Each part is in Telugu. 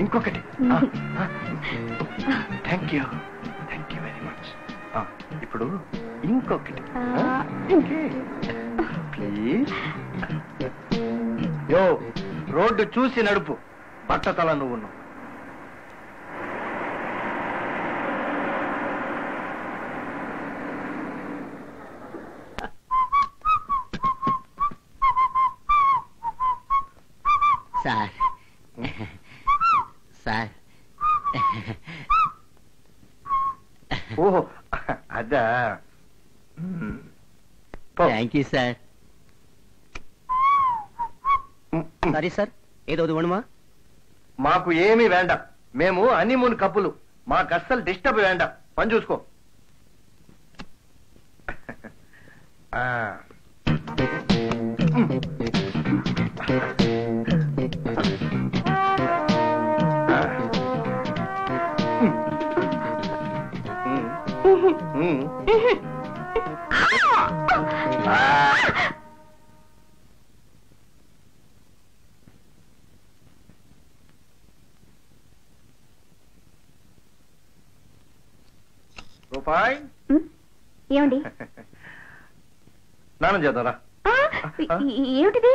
ఇంకొకటి థ్యాంక్ యూ వెరీ మచ్. ఇప్పుడు ఇంకొకటి ప్లీజ్. యో రోడ్డు చూసి నడుపు, బట్టతల నువ్వు. సార్ సార్ ఓహో అదా, thank you sir. Sorry sir, ఏదో వేణుమా? మాకు ఏమీ వేండ, మేము హనీమూన్ కప్పులు, మాకు అస్సలు డిస్టర్బ్ వేండ. పని చూసుకో. రూపాయి ఏమండి? స్నానం చేద్దాంరా. ఏమిటిది?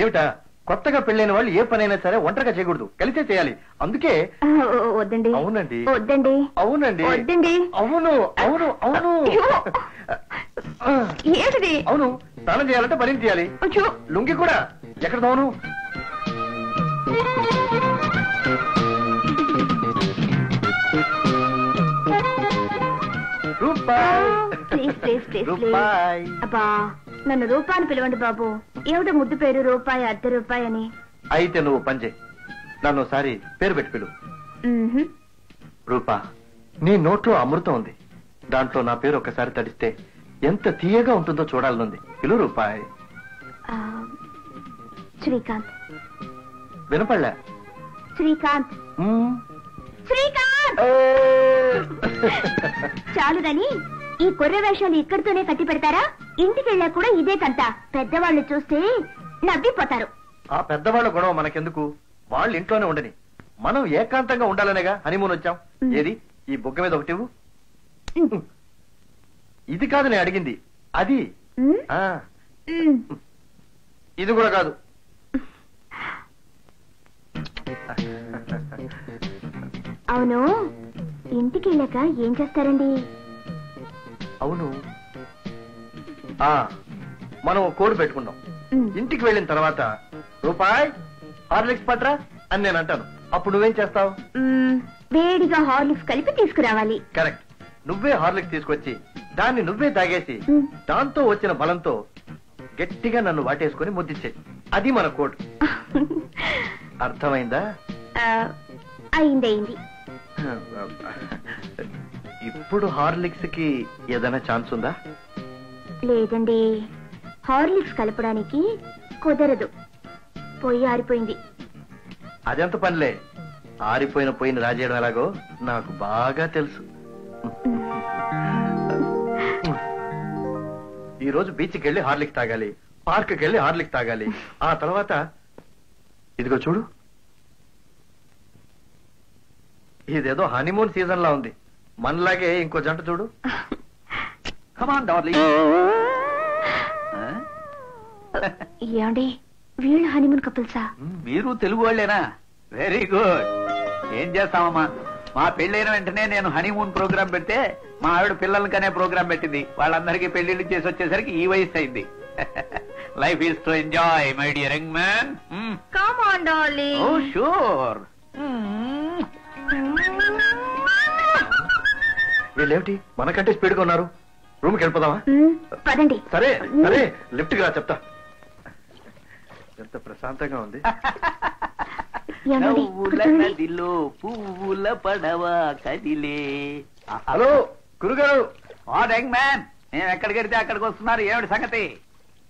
ఏమిటా? కొత్తగా పెళ్ళైన వాళ్ళు ఏ పనైనా సరే ఒంటరిగా చేయకూడదు, కలిసే చేయాలి. అందుకే. వద్దండి. అవునండి. వద్దండి. అవునండి. వద్దండి. అవును అవును అవును. ఏమిటిది? అవును, స్నానం చేయాలంటే పని చేయాలి. లుంగి కూడా ఎక్కడ తోను? అబ్బా, నన్ను రూపాయని పిలవండి బాబు. ఏమిటో ముద్దు పేరు రూపాయి, అర్ధ రూపాయి అని. అయితే నువ్వు పంచే, నన్ను ఒకసారి పేరు పెట్టి పిలు. రూపా, నీ నోట్లో అమృతం ఉంది, దాంట్లో నా పేరు ఒకసారి తడిస్తే ఎంత తీయగా ఉంటుందో చూడాలనుంది. పిలు రూపాయి. శ్రీకాంత్. వినపడలే? శ్రీకాంత్. శ్రీకాంత్. చాలుదని ఈ కొర్ర వేషాలు ఇక్కడితోనే కట్టి పెడతారా? ఇంటికి వెళ్ళా కూడా ఇదే కంట. పెద్దవాళ్ళు చూస్తే నవ్విపోతారు. ఆ పెద్దవాళ్ళ గొడవ మనకెందుకు, వాళ్ళు ఇంట్లోనే ఉండని. మనం ఏకాంతంగా ఉండాలనేగా హనీమూన్ వచ్చాం. ఏది ఈ బుగ్గ మీద ఒకటి? ఇది కాదు నేను అడిగింది, అది. ఇది కూడా కాదు. అవును, ఇంటికి వెళ్ళాక ఏం చేస్తారండి? అవును, మనం కోడ్ పెట్టుకున్నాం. ఇంటికి వెళ్ళిన తర్వాత రూపాయి హార్లిక్స్ పట్రా అని నేను అంటాను. అప్పుడు నువ్వేం చేస్తావు? వేడిగా హార్లిక్స్ కలిపి తీసుకురావాలి. కరెక్ట్. నువ్వే హార్లిక్స్ తీసుకొచ్చి దాన్ని నువ్వే తాగేసి దాంతో వచ్చిన బలంతో గట్టిగా నన్ను వాటేసుకుని ముద్దిచ్చే. అది మన కోడ్. అర్థమైందా? అయింది. ఇప్పుడు హార్లిక్స్ కి ఏదైనా ఛాన్స్ ఉందా? లేదండి, హార్లిక్స్ కలపడానికి కుదరదు. పొయ్యి ఆరిపోయింది. అదెంత పనిలే, ఆరిపోయిన పొయ్యిని రాజేయడం ఎలాగో నాకు బాగా తెలుసు. ఈ రోజు బీచ్కి వెళ్ళి హార్లిక్స్ తాగాలి, పార్క్కి వెళ్ళి హార్లిక్స్ తాగాలి. ఆ తర్వాత ఇదిగో చూడు, ఇదేదో హనీమూన్ సీజన్ లా ఉంది. మనలాగే ఇంకో జంట చూడు. Come on darling. ఏమండి వీళ్ళు హనీమూన్ కపుల్సా? మీరు తెలుగు వాళ్ళేనా? Very good. ఏం చేస్తామమ్మా, మా పెళ్ళైన వెంటనే నేను హనీమూన్ ప్రోగ్రామ్ పెడితే మా ఆవిడ పిల్లలకనే ప్రోగ్రామ్ పెట్టింది. వాళ్ళందరికీ పెళ్లిళ్ళు చేసి వచ్చేసరికి ఈ వయసు అయింది. Life is to enjoy my dear young man. Come on darling. Oh sure. వీళ్ళేమిటి మనకంటే స్పీడ్ గా ఉన్నారు? రూమ్కి వెళ్ళిపోదామా? పదండి. సరే సరే, లిఫ్ట్ రా చెప్తా. ఎంత ప్రశాంతంగా ఉంది. ఏమండి, నవ్వుల కూర్చోండి. నదిలో పువ్వుల పడవ కదిలే. హలో గురుగారు. వాట్ యంగ్ మ్యాన్, మేము ఎక్కడికి వెళ్తే అక్కడికి వస్తున్నారు. ఏమిటి సంగతి?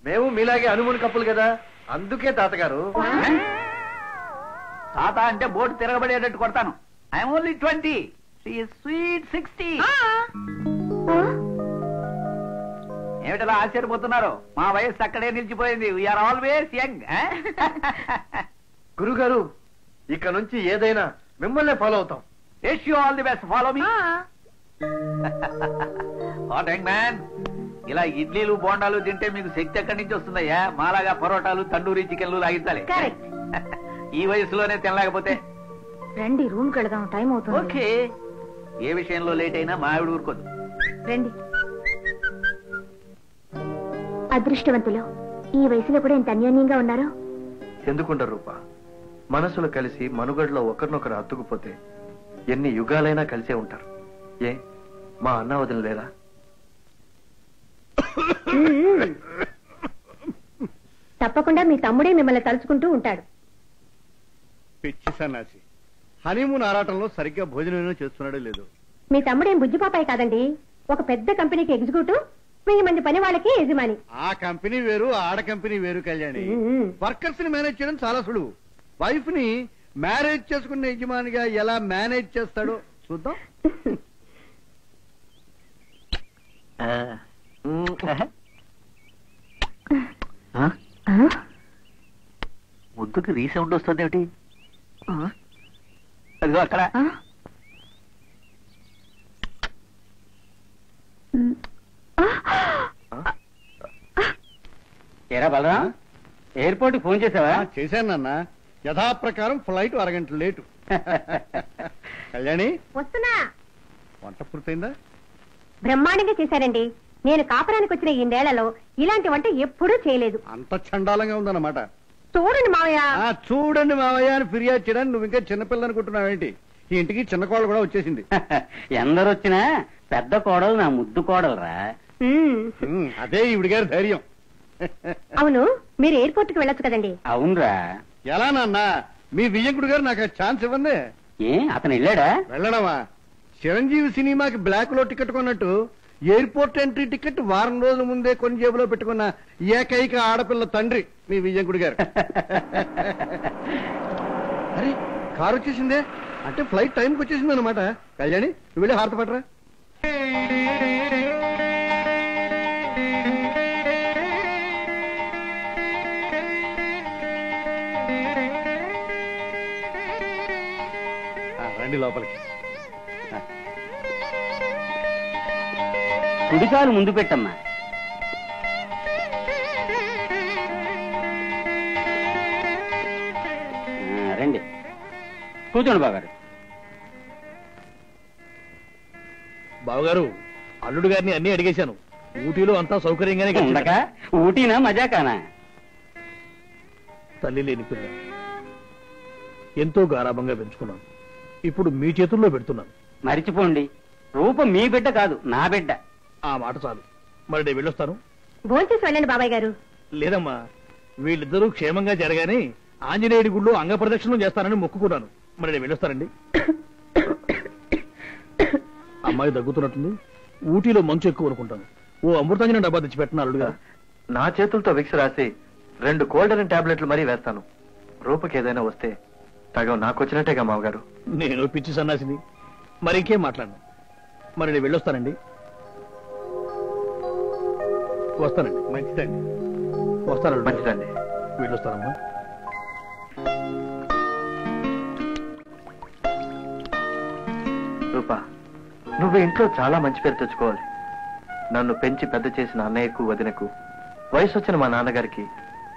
మేము మీలాగే హనీమూన్ కప్పులు కదా, అందుకే తాతగారు. తాత అంటే బోటు తిరగబడేటట్టు కొడతాను. I'm only 20. స్వీట్ 60. ఏమిటలా ఆశ్చర్యపోతున్నారు? మా వయస్సు అక్కడే నిలిచిపోయింది. We're always young. గురుగారు, ఇక నుంచి ఏదైనా మిమ్మల్నే ఫాలో అవుతాం. Wish you all the best. Follow me. What young man, ఇలా ఇడ్లీలు బోండాలు తింటే మీకు శక్తి ఎక్కడి నుంచి వస్తుందయ్యా? మాలాగా పరోటాలు తండూరి చికెన్లు లాగించాలి. ఈ వయసులోనే తినలేకపోతే రండి, రూమ్ కి వెళదాం, టైం అవుతుంది. ఓకే. ఏ విషయంలో లేట్ అయినా మా ఆవిడ ఊరుకోదు. రండి. అదృష్టవంతులు, ఈ వయసులో కూడా ఎంత అన్యోన్యంగా ఉన్నారు. ఎందుకుంటారు రూపా? మనసులు కలిసి మనుగడలో ఒకరినొకరు అతుకుపోతే ఎన్ని యుగాలైనా కలిసే ఉంటారు. ఏ మా అన్న వదిన లేరా? తప్పకుండా మీ తమ్ముడే మిమ్మల్ని తలుచుకుంటూ ఉంటాడు. పిచ్చి సన్నాసి, హనీమూన్ ఆరాటంలో సరిగ్గా భోజనం చేస్తున్నాడో లేదు. మీ తమ్ముడేం బుజ్జిపాపాయి కాదండి, ఒక పెద్ద కంపెనీకి ఎగ్జిక్యూటివ్, 1000 మంది పని వాళ్ళకి యజమాని. ఆ కంపెనీ వేరు, ఆడ కంపెనీ వేరు కళ్యాణి. వర్కర్స్ ని మేనేజ్ చేయడం చాలా సులువు. వైఫ్ ని మ్యారేజ్ చేసుకున్న యజమానిగా ఎలా మేనేజ్ చేస్తాడో చూద్దాం. ముద్దుకి రీసౌండ్ వస్తుంది ఏమిటి? అదిగో అక్కడ. ఏరా బలరా, ఎయిర్పోర్ట్ ఫోన్ చేసావా? చేశాను నాన్న, యథాప్రకారం ఫ్లైట్ అరగంట లేటు. కళ్యాణి, వస్తున్నా. వంట పూర్తయిందా? బ్రహ్మాండంగా చేశారండి. నేను కాపురానికి వచ్చిన ఈ నేలలో ఇలాంటి వంట ఎప్పుడూ చేయలేదు. అంత చండాలంగా ఉందన్నమాట. చూడండి మావయ్య. చూడండి మావయ్య అని ఫిర్యాదు చేయడానికి నువ్వు ఇంకా చిన్నపిల్ల అనుకుంటున్నావేంటి? ఈ ఇంటికి చిన్న కోడలు కూడా వచ్చేసింది. ఎందరు వచ్చినా పెద్ద కోడలు నా ముద్దు కోడలురా. అదే ఈవిడి గారి ధైర్యం. అవును, మీరు ఎయిర్పోర్ట్ కి వెళ్ళొచ్చు కదండి. అవునరా. ఎలా నాన్న, మీ విజయకుడు గారు నాకు ఛాన్స్ ఇవ్వండి. ఏ అతను వెళ్ళాడా? వెళ్ళడమా? చిరంజీవి సినిమాకి బ్లాక్ లో టికెట్ కొన్నట్టు ఎయిర్పోర్ట్ ఎంట్రీ టికెట్ వారం రోజుల ముందే కొని జేబులో పెట్టుకున్న ఏకైక ఆడపిల్ల తండ్రి మీ విజయకుడు గారు. అరే, కారు వచ్చేసిందే, అంటే ఫ్లైట్ టైంకి వచ్చేసింది అనమాట. కళ్యాణి, నువ్వు వెళ్ళి హారత పట్టరా. రండి లోపలికి. కుడికాలు ముందు పెట్టమ్మా. రండి, కూర్చోండి బాగారు. బావగారు, అల్లుడు గారిని అన్ని అడిగేశాను. ఊటీలో అంతా సౌకర్యంగానే ఉండక ఊటీనా మజాకానా? తల్లి లేని పిల్ల ఎంతో గారాభంగా పెంచుకున్నాను. ఇప్పుడు మీ చేతుల్లో పెడుతున్నాను. మరిచిపోండి, రూపం మీ బిడ్డ కాదు, నా బిడ్డ. ఆ మాట చాలు. మరి నేను వెళ్ళొస్తాను. భోంచేసి వెళ్ళండి బాబాయ్ గారు. లేదమ్మా, వీళ్ళిద్దరూ క్షేమంగా జరగానే ఆంజనేయుడి గుళ్ళో అంగ ప్రదక్షిణం చేస్తానని మొక్కుకున్నాను. మరి నేను వెళ్ళొస్తానండి. అమ్మాయి దగ్గుతున్నట్టుంది. ఊటీలో మంచు ఎక్కువ అనుకుంటాను. ఓ అమృతాంజనం డబ్బా తెచ్చి పెట్టిన అల్లుడుగా. నా చేతులతో విక్స్ రాసి 2 కోల్డెన్ టాబ్లెట్లు మరీ వేస్తాను. రూపకి ఏదైనా వస్తే సగం నాకు వచ్చినట్టేగా మామగారు. నేను పిచ్చి సన్నాసిని, మరి ఇంకేం మాట్లాడను. మరి నేను వెళ్ళొస్తానండి. వస్తానండి. మంచిదండి. వస్తానండి. మంచిదండి. వెళ్ళొస్తానమ్మా. రూపా, నువ్వు ఇంట్లో చాలా మంచి పేరు తెచ్చుకోవాలి. నన్ను పెంచి పెద్ద చేసిన అన్నయ్యకు వదినకు వయసు వచ్చిన మా నాన్నగారికి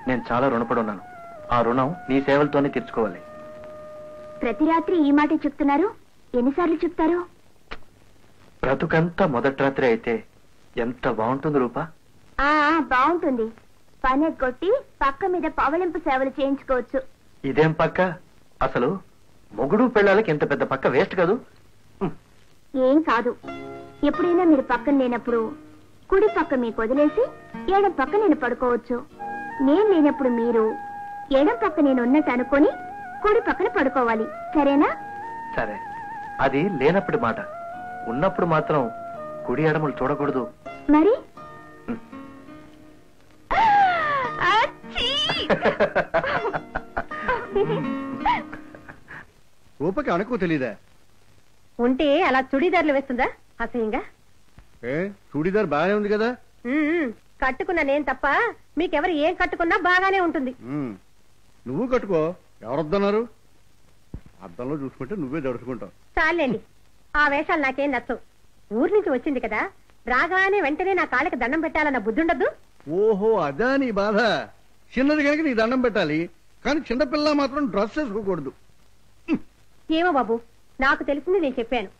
నేను చాలా రుణపడి ఉన్నాను. ఆ రుణం నీ సేవలతోనే తీర్చుకోవాలి. ప్రతి రాత్రి ఈ మాట చెప్తున్నారు, ఎన్నిసార్లు చెప్తారు? బ్రతుకంతా మొదటి రాత్రి అయితే ఎంత బాగుంటుంది రూపా. బాగుంటుంది. పని కొట్టి పక్క మీద పవలింపు సేవలు చేయించుకోవచ్చు. ఇదేం పక్క? అసలు మొగుడు పెళ్ళాలకి ఇంత పెద్ద పక్క వేస్ట్ కాదు. ఏం కాదు. ఎప్పుడైనా మీరు పక్కన లేనప్పుడు కుడి పక్క మీకు వదిలేసి ఎడం పక్క నేను పడుకోవచ్చు. నేను లేనప్పుడు మీరు ఎడం పక్క నేను ఉన్నట్టు అనుకొని కుడి పక్కన పడుకోవాలి. సరేనా? సరే, అది లేనప్పుడు మాట. ఉన్నప్పుడు మాత్రం కుడి ఎడమలు చూడకూడదు. మరి రూపకి అనుకో తెలీదా? ఉంటే అలా చుడీదార్లు వేస్తుందా అసహ్యంగా? చూడీదార్ బాగానే ఉంది కదా. కట్టుకున్నా నేను తప్ప మీకెవరు ఏం కట్టుకున్నా బాగానే ఉంటుంది. నువ్వు కట్టుకో, ఎవరొద్దన్నారు? అద్దంలో చూసుకుంటే నువ్వే దడుచుకుంటావు. చాలండి, ఆ వేషాలు నాకేం నచ్చవు. ఊరి నుంచి వచ్చింది కదా, రాగానే వెంటనే నా కాళ్ళకి దండం పెట్టాలన్న బుద్ధి ఉండద్దు. ఓహో, అదా నీ బాధ. చిన్నది కనుక నీ దండం పెట్టాలి, కానీ చిన్నపిల్ల మాత్రం డ్రెస్ వేసుకోకూడదు. ఏమో బాబు, నాకు తెలిసింది నేను చెప్పాను.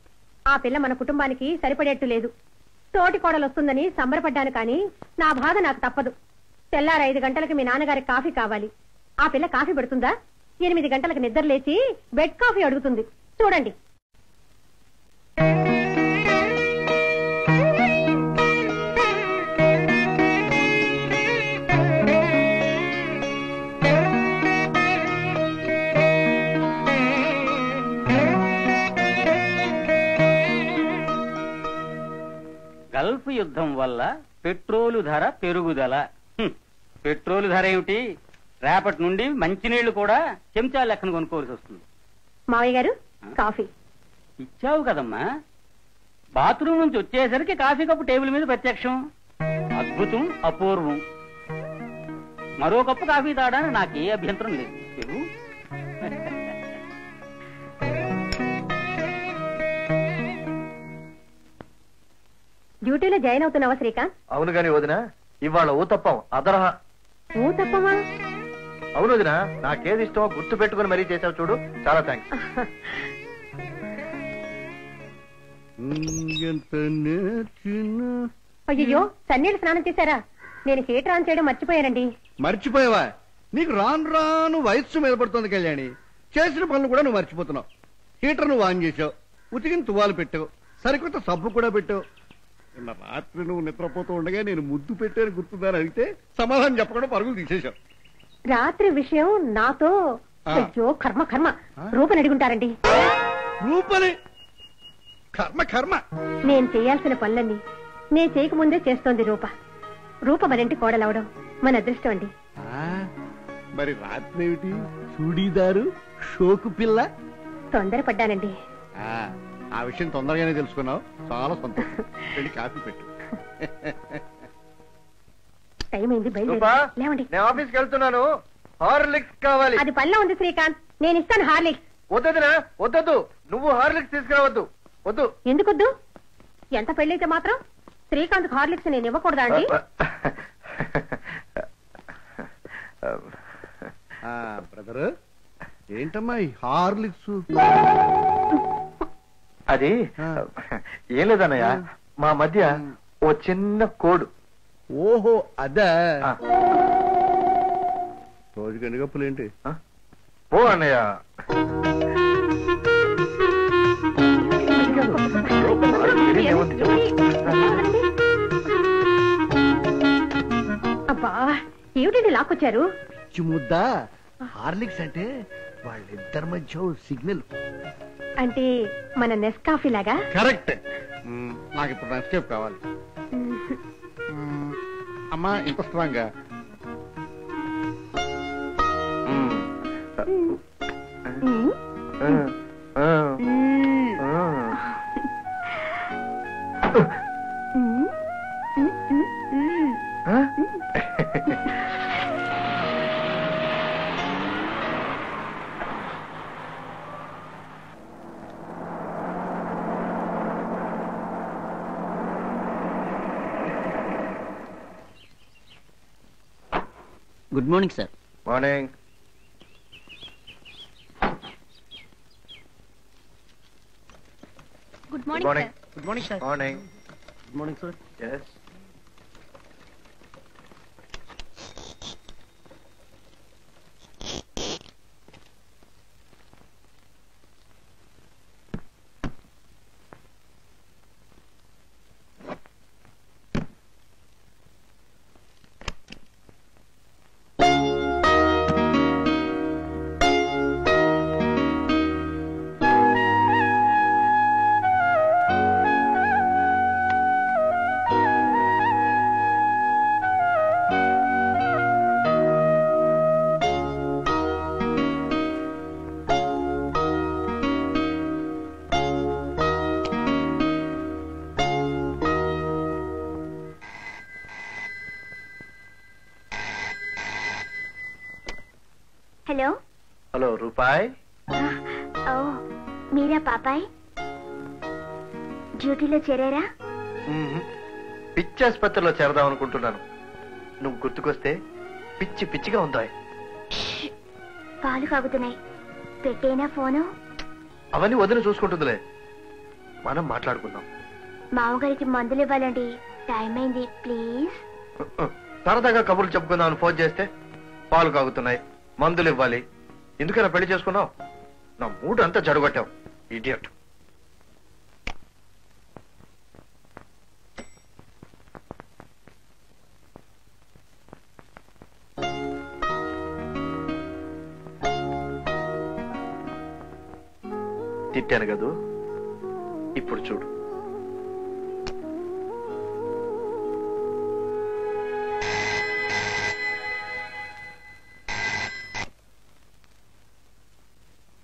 ఆ పిల్ల మన కుటుంబానికి సరిపడేట్టు లేదు. తోటి కోడలు వస్తుందని సంబరపడ్డాను, కానీ నా బాధ నాకు తప్పదు. తెల్లారు 5 గంటలకు మీ నాన్నగారికి కాఫీ కావాలి. ఆ పిల్ల కాఫీ పెడుతుందా? 8 గంటలకు నిద్ర లేచి బెడ్ కాఫీ అడుగుతుంది. చూడండి. గల్ఫ్ యుద్ధం వల్ల పెట్రోలు ధర పెరుగుదల. పెట్రోలు ధర ఏమిటి, రేపటి నుండి మంచినీళ్లు కూడా చెంచా లెక్కన కొనుక్కోవాల్సి వస్తుంది. మావయ్య గారు, కాఫీ ఇచ్చావు కదమ్మా. బాత్రూమ్ నుంచి వచ్చేసరికి కాఫీ కప్పు టేబుల్ మీద ప్రత్యక్షం. అద్భుతం, అపూర్వం. మరో కప్పు కాఫీ తాగడానికి నాకే అభ్యంతరం లేదు. తెలుగు డ్యూటీలో జాయిన్ అవుతున్నావా శ్రీకాంత్? అవును గాని వదినా, ఇవాళ ఊతప్పం అదరహ. తప్పమా? అవును వదినా, నాకేది ఇష్టమో గుర్తు పెట్టుకుని మరీ చేసావు చూడు. చాలా థ్యాంక్స్. అయ్యో, సన్నీళ్ళు స్నానం చేశారా? నేను హీటర్ ఆన్ చేయడం మర్చిపోయానండి. మర్చిపోయావా? నీకు రాను రాను వయస్సు మీద పడుతుంది కళ్యాణి. చేసిన పనులు కూడా నువ్వు మర్చిపోతున్నావు. హీటర్ నువ్వు ఆన్ చేసావు, ఉతికిన తువ్వాలు పెట్టావు, సరికొత్త సబ్బు కూడా పెట్టావు. నిన్న రాత్రి నువ్వు నిద్రపోతూ ఉండగా నేను ముద్దు పెట్టాను గుర్తుందని అడిగితే సమాధానం చెప్పకుండా పరుగులు తీసేశావు. రాత్రి విషయం నాతో. అయ్యో కర్మ కర్మ, రూపని అడుగుంటారండి. రూపని? కర్మ కర్మ. నేను చేయాల్సిన పనులన్నీ నేను చేయకముందే చేస్తోంది రూప. రూప మరింటి కోడలవడం మన అదృష్టం అండి. మరి రాత్రి ఏమిటి? చూడీదారు షోకు పిల్ల. తొందరపడ్డానండి. ఆ విషయం తొందరగానే తెలుసుకున్నావు, చాలా సంతోషం. వెళ్ళి కాఫీ పెట్టు. టైం అయింది, లేవండి. నేను ఆఫీస్కి వెళ్తున్నాను. హార్లిక్స్ కావాలి. అది పనిలో ఉంది శ్రీకాంత్, నేను ఇస్తాను హార్లిక్స్. వద్దదినా, వద్దొద్దు. నువ్వు హార్లిక్స్ తీసుకురావద్దు. వద్దు. ఎందుకొద్దు? ఎంత పెళ్ళైతే మాత్రం శ్రీకాంత్ హార్లిక్స్ నేను ఇవ్వకూడదా అండి? బ్రదర్, ఏంటమ్మా ఈ హార్లిక్స్? అది ఏం లేదన్నయ్య, మా మధ్య ఓ చిన్న కోడు. ఓహో, అదా. రోజుకి ఎన్ని కప్పులేంటి? ఓ అన్నయ్య, అబ్బా, ఏమిటండి లాక్కొచ్చారు? ముద్ద హార్లిక్స్ అంటే వాళ్ళిద్దరి మధ్య సిగ్నల్. అంటే మన నెస్కాఫీ లాగా? కరెక్ట్. నాకు ఇప్పుడు నెస్కేఫ్ కావాలి. అమ్మా, ఇంత స్ట్రాంగ్ గా? Good morning sir. Morning. Good morning. Good morning sir. Morning. Good morning sir. Yes. Hello. Hello రూపాయ్. ఓ మీరా పాపాయ్, డ్యూటీలో చేరారా? పిచ్చి ఆసుపత్రిలో చేరదాం అనుకుంటున్నాను. నువ్వు గుర్తుకొస్తే పిచ్చి పిచ్చిగా ఉందా? పాలు కాగుతున్నాయి, పెట్టేనా ఫోను? అవన్నీ వదిలి చూసుకుంటుందిలే, మనం మాట్లాడుకుందాం. మామగారికి మందులు ఇవ్వాలండి, టైం అయింది, ప్లీజ్. సరదాగా కబుర్లు చెప్పుకుందామని ఫోన్ చేస్తే పాలు కాగుతున్నాయి, మందులు ఇవ్వాలి, ఎందుకైనా పెళ్లి చేసుకున్నావు? నా మూడు అంతా జడగొట్టావు, ఇడియట్. తిట్టాను కదూ, ఇప్పుడు చూడు.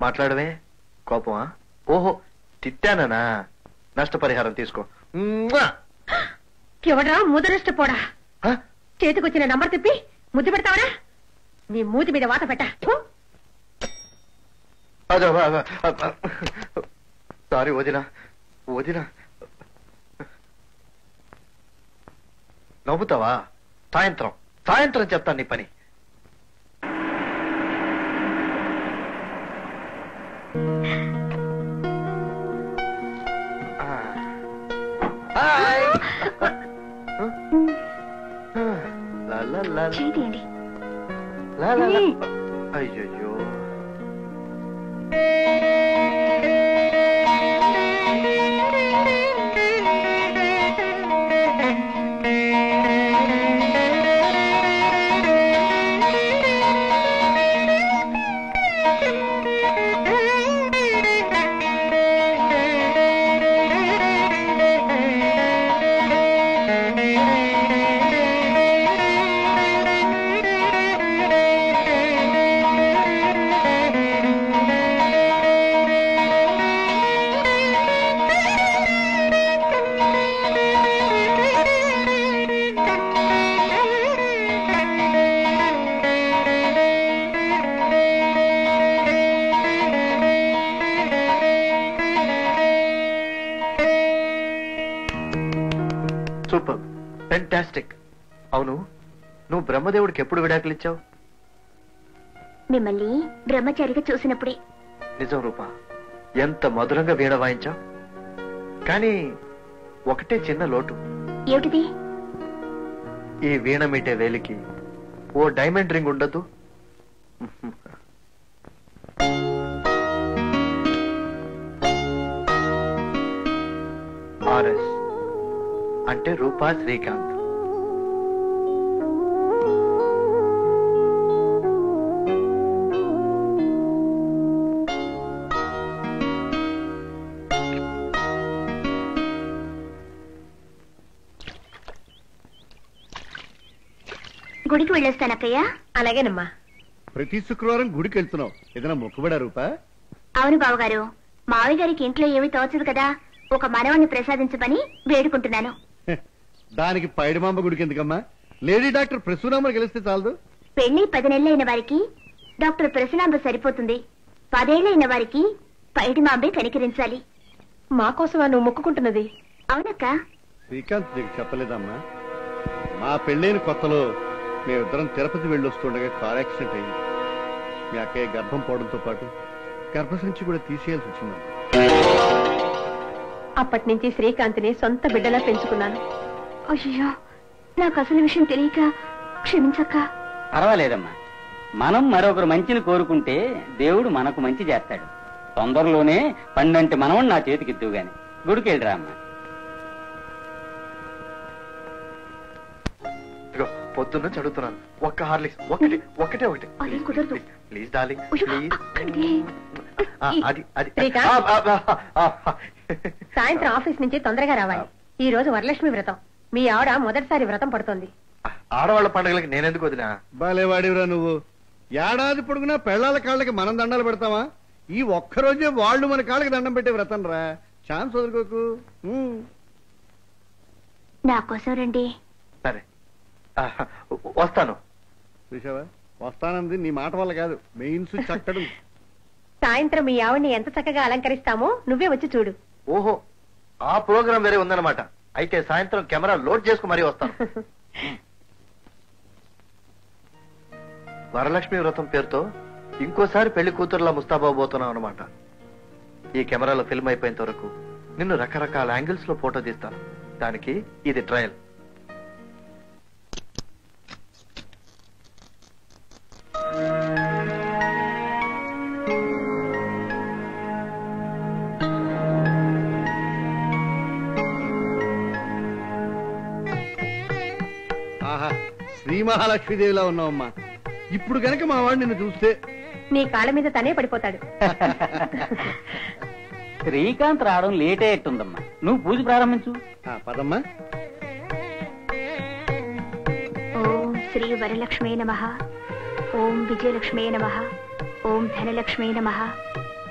మాట్లాడవే, కోపమా? ఓహో తిట్టానా? నష్టపరిహారం తీసుకో. ఎవడరా ముదనష్టపోడా, చేతికొచ్చిన నంబర్ తిప్పి ముద్దు పెడతావరా? నీ మూతి మీద వాత పెట్ట. సారీ వదినా, వదినా. నవ్వుతావా? సాయంత్రం సాయంత్రం చెప్తాను నీ పని. చేయండి. అయ్యో సూపర్, ఫెంటాస్టిక్. అవును, నువ్వు బ్రహ్మదేవుడికి ఎప్పుడు విడాకులు ఇచ్చావు? మిమ్మల్ని బ్రహ్మచారిగా చూసినప్పుడే. నిజం రూపా, ఎంత మధురంగా వీణ వాయించావు. కానీ ఒకటే చిన్న లోటు. ఏమిటిది? ఈ వీణ మీటే వేలికి ఓ డైమండ్ రింగ్ ఉండదు. ఆర్ఎస్ అంటే రూపా శ్రీకాంత్. గుడికి వెళ్ళొస్తానక్కయ్య. అలాగేనమ్మా. ప్రతి శుక్రవారం గుడికి వెళ్తున్నావు, ఏదైనా మొక్కుబడా రూపా? అవును బావగారు, మావి గారికి ఇంట్లో ఏమీ తోచదు కదా, ఒక మనవణ్ణి ప్రసాదించమని వేడుకుంటున్నాను. దానికి పైడిమాంబ గుడికి ఎందుకమ్మా? లేడీ డాక్టర్ ప్రసూనాంబ గెలిస్తే చాలదు. పెళ్లి 10 నెలలైన వారికి డాక్టర్ ప్రసూనాంబ సరిపోతుంది, 10 ఏళ్లైన వారికి పైడిమాంబే కనికరించాలి. మా కోసం నువ్వు మొక్కుకుంటున్నది? అవునక్క. శ్రీకాంత్ నీకు చెప్పలేదమ్మా, మా పెళ్ళైన కొత్తలో మేమిద్దరం తిరుపతి వెళ్ళొస్తుండగా కార్ యాక్సిడెంట్ అయింది. మీ అక్కయ్య గర్భం పోవడంతో పాటు గర్భసంచి కూడా తీసేయాల్సి వచ్చింది. అప్పటి నుంచి శ్రీకాంత్ని సొంత బిడ్డలా పెంచుకున్నాను. అయ్యో, నాకు అసలు విషయం తెలియక క్షమించక్క. పర్వాలేదమ్మా, మనం మరొకరు మంచిని కోరుకుంటే దేవుడు మనకు మంచి చేస్తాడు. తొందరలోనే పండంటి మనవడు నా చేతికిద్దువు గాని. గుడికి వెళ్ళిరా అమ్మా. పొద్దున్న చదువుతున్నాను. ఒక్క హార్లిక్స్, ఒకటే అదేం కుదరదు. ప్లీజ్ డార్లింగ్, అయ్యో, ప్లీజ్. అక్కండి. అది సాయంత్రం ఆఫీస్ నుంచి తొందరగా రావాలి. ఈ రోజు వరలక్ష్మి వ్రతం. మీ ఆవిడ మొదటిసారి వ్రతం పడుతోంది. ఆడవాళ్ళ పండుగలకి నేనెందుకు వదినా? బాలేవాడివరా నువ్వు. ఏడాది పొడుగునా పెళ్ళాల కాళ్ళకి మనం దండాలు పెడతావా? ఈ ఒక్కరోజే వాళ్ళు మన కాళ్ళకి దండం పెట్టే వ్రతం రా. ఛాన్స్ వదులుకోకు. నా కోసం రండి. సరే, వస్తాను. చూసావా, వస్తానంది నీ మాట వల్ల కాదు, మెయిన్స్ చక్కడు. సాయంత్రం మీ ఆవిడ్ని ఎంత చక్కగా అలంకరిస్తామో నువ్వే వచ్చి చూడు. ఓహో, ఆ ప్రోగ్రాం వేరే ఉందన్నమాట. అయితే సాయంత్రం కెమెరా లోడ్ చేసుకు మరీ వస్తాను. వరలక్ష్మి వ్రతం పేరుతో ఇంకోసారి పెళ్లి కూతురులా ముస్తాబాబోతున్నాం అన్నమాట. ఈ కెమెరాలో ఫిల్మ్ అయిపోయేంత వరకు నిన్ను రకరకాల యాంగిల్స్ లో ఫోటో తీస్తాను. దానికి ఇది ట్రయల్. ఆహా, శ్రీ మహాలక్ష్మీదేవిలా ఉన్నావమ్మా. ఇప్పుడు కనుక మా వాడు నిన్ను చూస్తే నీ కాళ్ళ మీద తనే పడిపోతాడు. శ్రీకాంత్ రావడం లేట్ అయ్యేట్టుందమ్మా. నువ్వు పూజ ప్రారంభించు. పదమ్మా. ఓం శ్రీ వరలక్ష్మే నమః. ఓం విజయలక్ష్మే నమః. ఓం ధనలక్ష్మే నమః.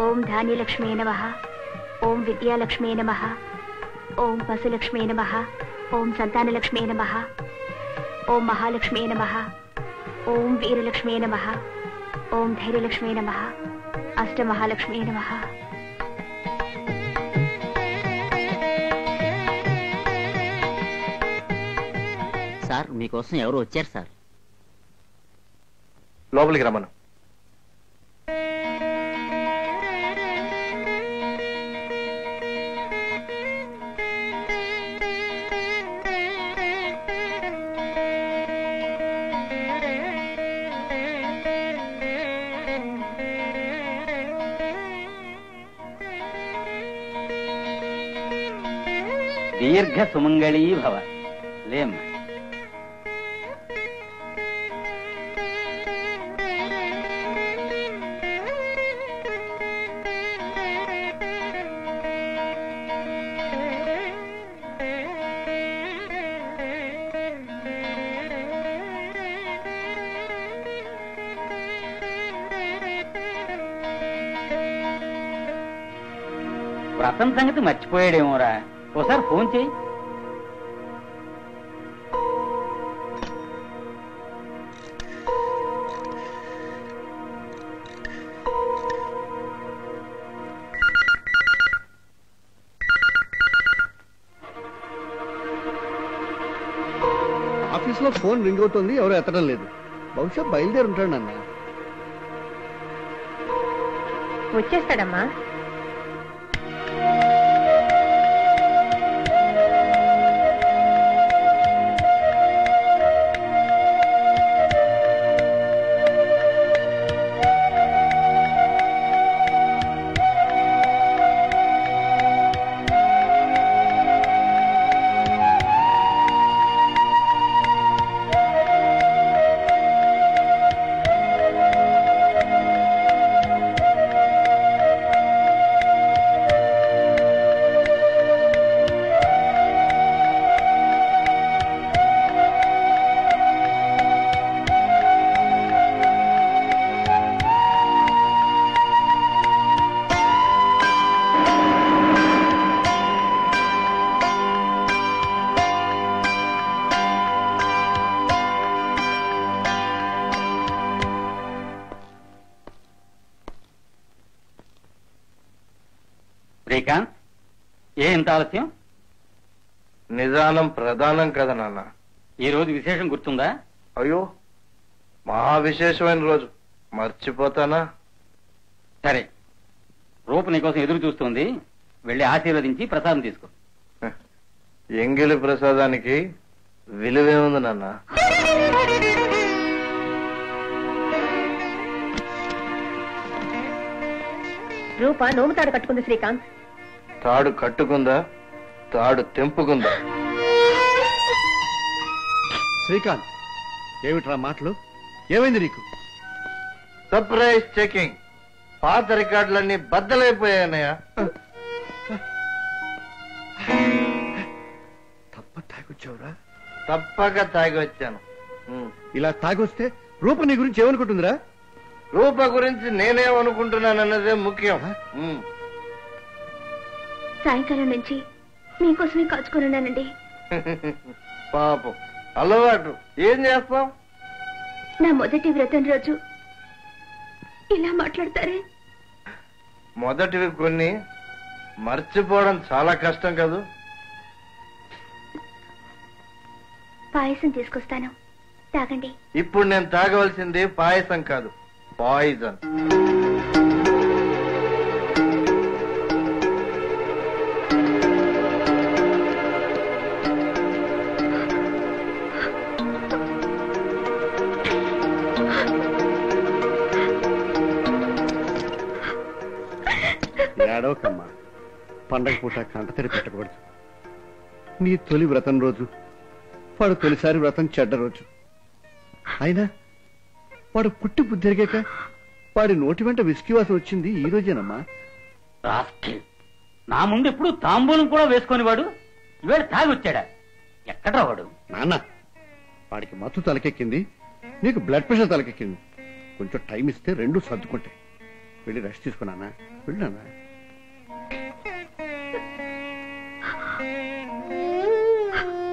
ఓం ధాన్యలక్ష్మే నమః. ఓం విద్యాలక్ష్మే నమః. ఓం పశులక్ష్మే నమః. ఓం సంతానలక్ష్మే నమః. ఓం మహాలక్ష్మే నమః. ఓం వీరలక్ష్మే నమః. ఓం ధైర్యలక్ష్మే నమః. అష్టమహాలక్ష్మే నమః. సార్, మీకోసం ఎవరు వచ్చారు సార్. లోపలికి రమ్మను. దీర్ఘ సుమంగళీ భవ. లేమ్మా. వ్రతం సంగతి మర్చిపోయాడేమోరా. ఒకసారి ఫోన్ చేయి. ఆఫీస్ లో ఫోన్ రింగ్ అవుతుంది, ఎవరు ఎత్తడం లేదు. బహుశా బయలుదేరి ఉంటాడు నాన్న. వచ్చేస్తాడమ్మా. శ్రీకాంత్, ఏ ఇంత ఆలస్యం? నిదానం ప్రధానం కదా నాన్న. ఈ రోజు విశేషం గుర్తుందా? అయ్యో, మహా విశేషమైన రోజు, మర్చిపోతానా? సరే, రూప నీకోసం ఎదురు చూస్తుంది, వెళ్ళి ఆశీర్వదించి ప్రసాదం తీసుకో. ఎంగిలి ప్రసాదానికి విలువేముంది నాన్న? రూప నోము తాడు కట్టుకుంది శ్రీకాంత్. తాడు కట్టుకుందా, తాడు తెంపుకుందా? శ్రీకాంత్, ఏమిట్రా మాటలు? ఏమైంది నీకు? Surprise checking. పాత రికార్డులన్నీ బద్దలైపోయాయన్నయ్య. తాగొచ్చావురా? తప్పక తాగి వచ్చాను. ఇలా తాగొస్తే రూప నీ గురించి ఏమనుకుంటుందిరా? రూప గురించి నేనేమనుకుంటున్నానన్నదే ముఖ్యం. సాయంకాలం నుంచి మీకోసమే కాచుకున్నానండి. పాపం, అలవాటు. ఏం చేస్తాం? నా మొదటి వ్రతం రోజు ఇలా మాట్లాడతారే? మొదటివి కొన్ని మర్చిపోవడం చాలా కష్టం కదూ. పాయసం తీసుకొస్తాను, తాగండి. ఇప్పుడు నేను తాగవలసింది పాయసం కాదు, పాయిజన్. ఏడవకమ్మా, పండగ పూట కంటతడి పెట్టకూడదు. నీ తొలి వ్రతం రోజు, వాడు తొలిసారి వ్రతం చెడ్డ రోజు. అయినా వాడు పుట్టి బుద్ధిరిగాక వాడి నోటి వెంట విసికివాసన వచ్చింది ఈ రోజేనమ్మా. నా ముందు ఎప్పుడు తాంబూలం కూడా వేసుకొని వాడు ఇవాళ తాగి వచ్చాడా? ఎక్కడ్రా వాడు? నాన్న, వాడికి మత్తు తలకెక్కింది, నీకు బ్లడ్ ప్రెషర్ తలకెక్కింది. కొంచెం టైం ఇస్తే రెండు సర్దుకుంటాయి. వెళ్ళి రెస్ట్ తీసుకున్నానా? వెళ్ళానా?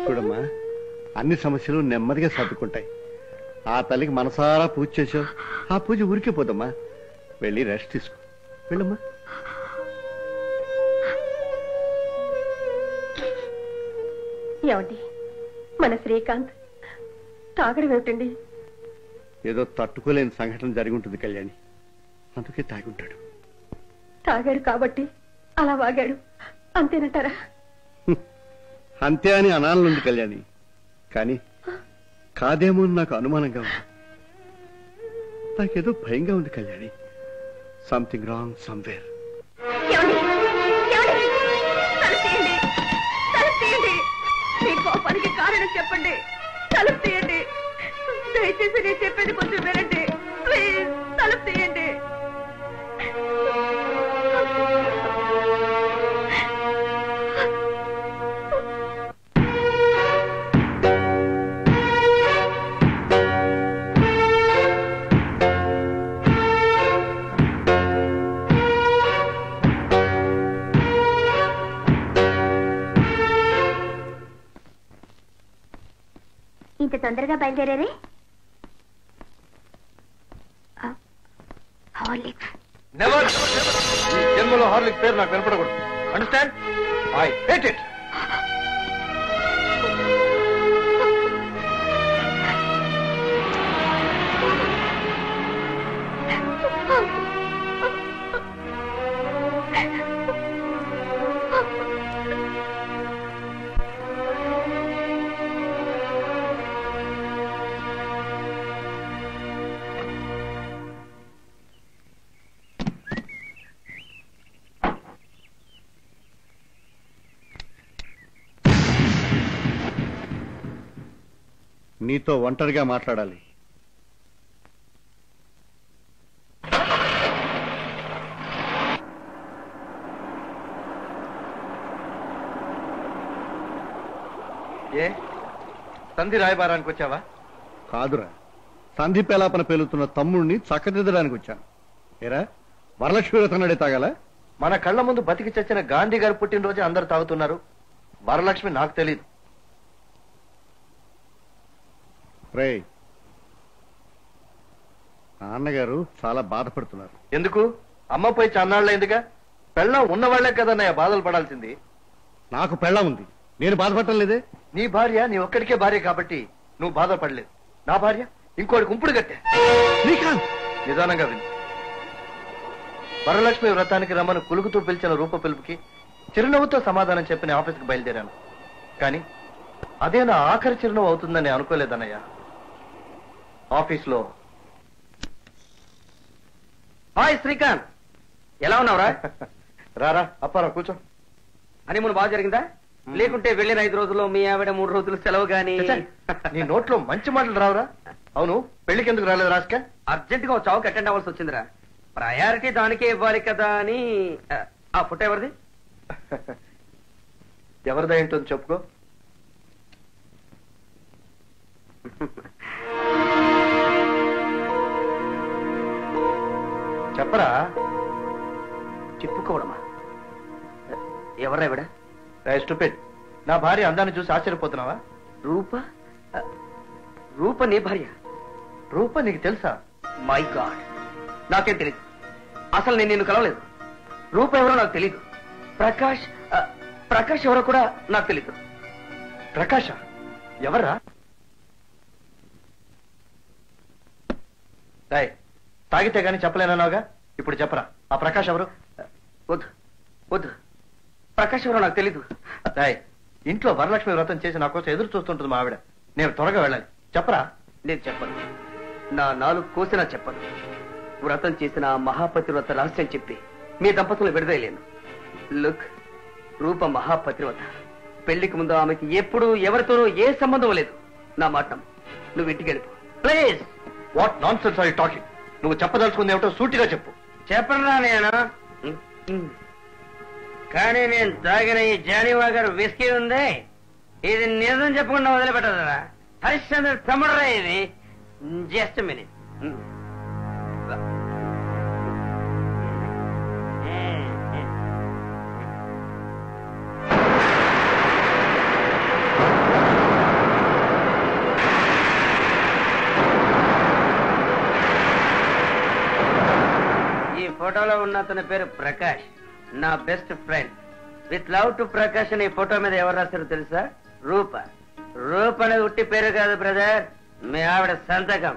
చూడమ్మా, అన్ని సమస్యలు నెమ్మదిగా సర్దుకుంటాయి. ఆ తల్లికి మనసారా పూజ చేసావు, ఆ పూజ ఊరికే పోదమ్మా. వెళ్ళి రెస్ట్ తీసుకో. వెళ్ళమ్మా. ఏమండి, మన శ్రీకాంత్ తాగడం ఏమిటండి? ఏదో తట్టుకోలేని సంఘటన జరిగి ఉంటుంది కళ్యాణి, అందుకే తాగి ఉంటాడు. తాగాడు కాబట్టి అలా వాగాడు, అంతేనంటారా? అంతే అని అనాలనుంది కళ్యాణి, కానీ కాదేమో నాకు అనుమానంగా ఉంది. నాకేదో భయంగా ఉంది కళ్యాణి. Something wrong somewhere. మీ కోపానికి కారణం చెప్పండి. తలుపు తీయండి, దయచేసి నేను చెప్పేది కొంచెం వినండి. ప్లీజ్ తలుపు తీయండి. ఇంత తొందరగా బయలుదేరారే? హార్లిక్స్. నెవర్. ఈ జన్మలో హార్లిక్స్ పేరు నాకు వినపడకూడదు. అండర్స్టాండ్? I hate it. నీతో ఒంటరిగా మాట్లాడాలి. ఏ సంధి రాయబారానికి వచ్చావా? కాదురా, సంధి పేలాపన పేలుతున్న తమ్ముడిని చక్కదిద్దడానికి వచ్చాను. ఏరా, వరలక్ష్మి వ్రతం నడే తాగాల? మన కళ్ళ ముందు బతికి చచ్చిన గాంధీ గారు పుట్టినరోజు అందరు తాగుతున్నారు. వరలక్ష్మి నాకు తెలీదు. రే, నాన్నగారు చాలా బాధపడుతున్నారు. ఎందుకు? అమ్మ పోయి చన్నాళ్ళైందిగా. పెళ్ళం ఉన్నవాళ్లే కదన్నయ్య బాధలు పడాల్సింది. నాకు పెళ్ళం ఉంది, నేను బాధపడటం లేదే. నీ భార్య నీ ఒక్కడికే భార్య కాబట్టి నువ్వు బాధపడలేదు. నా భార్య ఇంకోటి కుంపుడు కట్టే. శ్రీకాంత్, నిదానంగా విను. వరలక్ష్మి వ్రతానికి రమ్మను కులుకుతూ పిలిచిన రూప పిలుపుకి చిరునవ్వుతో సమాధానం చెప్పిన ఆఫీస్కి బయలుదేరాను. కానీ అదే నా ఆఖరి చిరునవ్వు అవుతుందని అనుకోలేదన్నయ్య. ఆఫీస్లో హాయ్ శ్రీకాంత్, ఎలా ఉన్నావురా? రారా అప్పారా కూర్చో. హనీమూన్ బాగా జరిగిందా? లేకుంటే వెళ్ళిన 5 రోజుల్లో మీ ఆవిడ 3 రోజులు సెలవు గాని. నీ నోట్లో మంచి మాటలు రావురా. అవును, పెళ్లికి ఎందుకు రాలేదు రాస్క? అర్జెంట్ గా చావుకి అటెండ్ అవ్వాల్సి వచ్చిందిరా. ప్రయారిటీ దానికే ఇవ్వాలి కదా అని. ఆ ఫోటో ఎవరిది? ఎవరిదా ఏంటో చెప్పుకో. చెప్పరా. చెప్పుకోవడమా? ఎవరా ఇవిడ? స్టూపిడ్, నా భార్య అందాన్ని చూసి ఆశ్చర్యపోతున్నావా? రూప? రూప నీ భార్య? రూప నీకు తెలుసా? మై గాడ్, నాకేం తెలీదు. అసలు నేను నిన్ను కలవలేదు. రూప ఎవరో నాకు తెలీదు. ప్రకాష్ ఎవరో కూడా నాకు తెలీదు. ప్రకాశ ఎవరా? తాగితే గాని చెప్పలేనన్నావుగా, ఇప్పుడు చెప్పరా ఆ ప్రకాష్ ఎవరు? వద్దు వద్దు, ప్రకాష్ ఎవరో నాకు తెలీదు. ఇంట్లో వరలక్ష్మి వ్రతం చేసి నా కోసం ఎదురు చూస్తుంటుంది మా ఆవిడ. నేను త్వరగా వెళ్ళాలి, చెప్పరా. నేను చెప్పను, నా 4 కోసినా చెప్పను. వ్రతం చేసిన ఆ మహాపతివ్రత రహస్యం చెప్పి మీ దంపతులు విడుదలేను. లుక్, రూప మహాపతివ్రత. పెళ్లికి ముందు ఆమెకి ఎప్పుడు ఎవరితోనూ ఏ సంబంధం లేదు. నా మాట నమ్ము. నువ్వు ఇంటికి వెళ్ళిపో please. What nonsense are you talking? నువ్వు చెప్పదలుచుకుంది ఏమిటో సూటిగా చెప్పు. చెప్పరా నేను? కానీ నేను తాగిన ఈ జానీవా గారు విస్కీ ఉంది, ఇది నిజం చెప్పకుండా వదిలిపెట్టదురా. హరిశ్చంద్ర తమ్ముడరా ఇది. Just minute. ఈ ఫోటోలో ఉన్న అతని పేరు ప్రకాష్, నా best friend. With love to Prakash అని ఈ ఫోటో మీద ఎవరు రాశారో తెలుసా? రూప. రూప అనేది ఉట్టి పేరు కాదు బ్రదర్, మీ ఆవిడ సంతకం.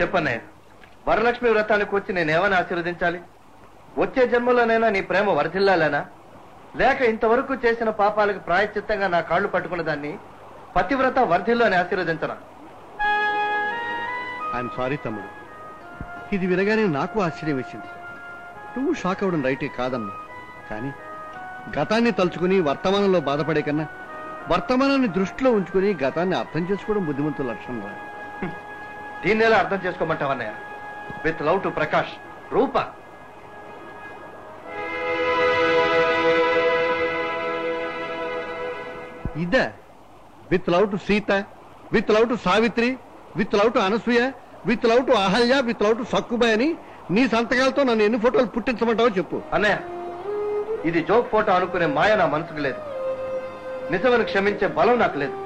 చెప్పన్నయ్య, వరలక్ష్మి వ్రతానికి వచ్చి నేనేమని ఆశీర్వదించాలి? వచ్చే జన్మలోనైనా నీ ప్రేమ వర్ధిల్లాలేనా, లేక ఇంతవరకు చేసిన పాపాలకు ప్రాయశ్చిత్తంగా నా కాళ్లు పట్టుకున్న దాన్ని పతివ్రత వర్ధిల్లు అని ఆశీర్వదించరా? ఐఎమ్ సారీ తమ్ముడు, ఇది వినగానే నాకు ఆశ్చర్యం వేసింది. నువ్వు షాక్ అవ్వడం రైటే కాదమ్మా. కానీ గతాన్ని తలుచుకుని వర్తమానంలో బాధపడే కన్నా వర్తమానాన్ని దృష్టిలో ఉంచుకుని గతాన్ని అర్థం చేసుకోవడం బుద్ధిమంతుల లక్షణం రా. దీన్ని ఎలా అర్థం చేసుకోమంటావన్నయ్య? విత్ లవ్ టు ప్రకాష్, రూప. ఇదే with love to Sita, with love to Savitri, with love to Anasuya, with love to Ahalya, with love to Sakkubai అని నీ సంతకాలతో నన్ను ఎన్ని ఫోటోలు పుట్టించమంటావో చెప్పు. అన్నయ్య, ఇది జోక్ ఫోటో అనుకునే మాయ నా మనసుకు లేదు. నిజమని క్షమించే బలం నాకు లేదు.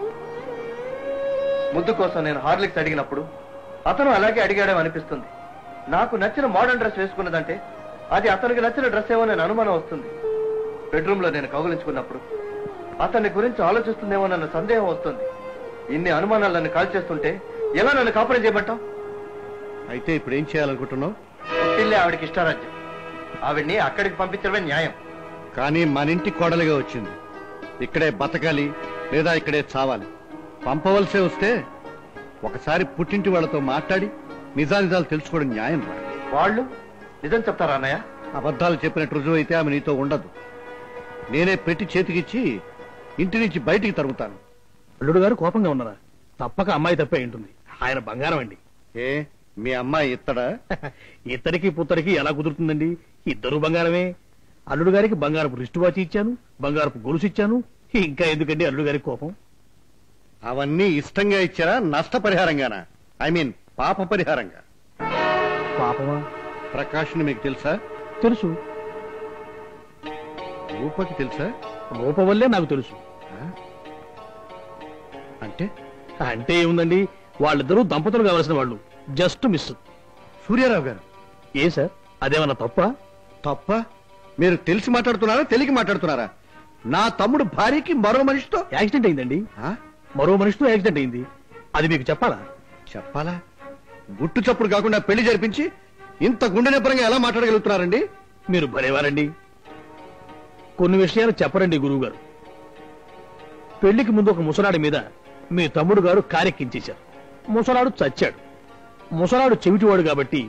ముద్దు కోసం నేను హార్లిక్స్ అడిగినప్పుడు అతను అలాగే అడిగాడేమో అనిపిస్తుంది. నాకు నచ్చిన మోడర్న్ డ్రెస్ వేసుకున్నదంటే అది అతనికి నచ్చిన డ్రెస్ ఏమో నేను అనుమానం వస్తుంది. బెడ్రూమ్ లో నేను కౌగిలించుకున్నప్పుడు అతని గురించి ఆలోచిస్తుందేమో నన్ను సందేహం వస్తుంది. ఇన్ని అనుమానాలు నన్ను కాల్చేస్తుంటే ఎలా నన్ను కాపురం చేయబట్టాం? అయితే ఇప్పుడు ఏం చేయాలనుకుంటున్నావు? పుట్టిల్లే ఆవిడికి ఇష్టారాజ్యం. ఆవిడ్ని అక్కడికి పంపించడమే న్యాయం. కానీ మన ఇంటి కోడలిగా వచ్చింది. ఇక్కడే బతకాలి లేదా ఇక్కడే చావాలి. పంపవలసే వస్తే ఒకసారి పుట్టింటి వాళ్ళతో మాట్లాడి నిజానిజాలు తెలుసుకోవడం న్యాయం రా. వాళ్ళు నిజం చెప్తారా అన్నయ్య? అబద్ధాలు చెప్పినట్టు రుజువు అయితే ఆమె నీతో ఉండదు. నేనే పెట్టి చేతికిచ్చి ఇంటి నుంచి బయటికి తరుగుతాను. అల్లుడు గారు కోపంగా ఉన్నారా? తప్పక అమ్మాయి తప్పే ఉంటుంది. ఆయన బంగారం అండి. ఏ మీ అమ్మాయి ఇత్తడా? ఇత్తడికి పుత్తడికి ఎలా కుదురుతుందండి? ఇద్దరు బంగారమే. అల్లుడు గారికి బంగారపు రిస్ట్ వాచ్ ఇచ్చాను, బంగారపు గొలుసు ఇచ్చాను. ఇంకా ఎందుకండి అల్లుడు గారికి కోపం? అవన్నీ ఇష్టంగా ఇచ్చారా నష్టపరిహారంగానా? ఐ మీన్ పాప పరిహారంగా. పాపమా? ప్రకాష్ని మీకు తెలుసా? తెలుసు. రూపకి తెలుసా? రూప వల్లే నాకు తెలుసు. అంటే అంటే ఏముందండి, వాళ్ళిద్దరూ దంపతులు కావలసిన వాళ్ళు, జస్ట్ మిస్. సూర్యారావు గారు, ఏ సార్ అదేమన్నా తప్ప? మీరు తెలిసి మాట్లాడుతున్నారా, తెలియక మాట్లాడుతున్నారా? నా తమ్ముడు భార్యకి మరో మనిషితో యాక్సిడెంట్ అయిందండి. మరో మనిషితో యాక్సిడెంట్ అయింది. అది మీకు చెప్పాలా? చెప్పాలా? గుట్టు చప్పుడు కాకుండా పెళ్లి జరిపించి ఇంత గుండె నిబ్బరంగా ఎలా మాట్లాడగలుగుతున్నారండి? మీరు భలేవారండి. కొన్ని విషయాలు చెప్పరండి గురువు గారు. పెళ్లికి ముందు ఒక ముసలాడి మీద మీ తమ్ముడు గారు కారెక్కించేశారు. ముసలాడు చచ్చాడు. ముసలాడు చెవిటివాడు కాబట్టి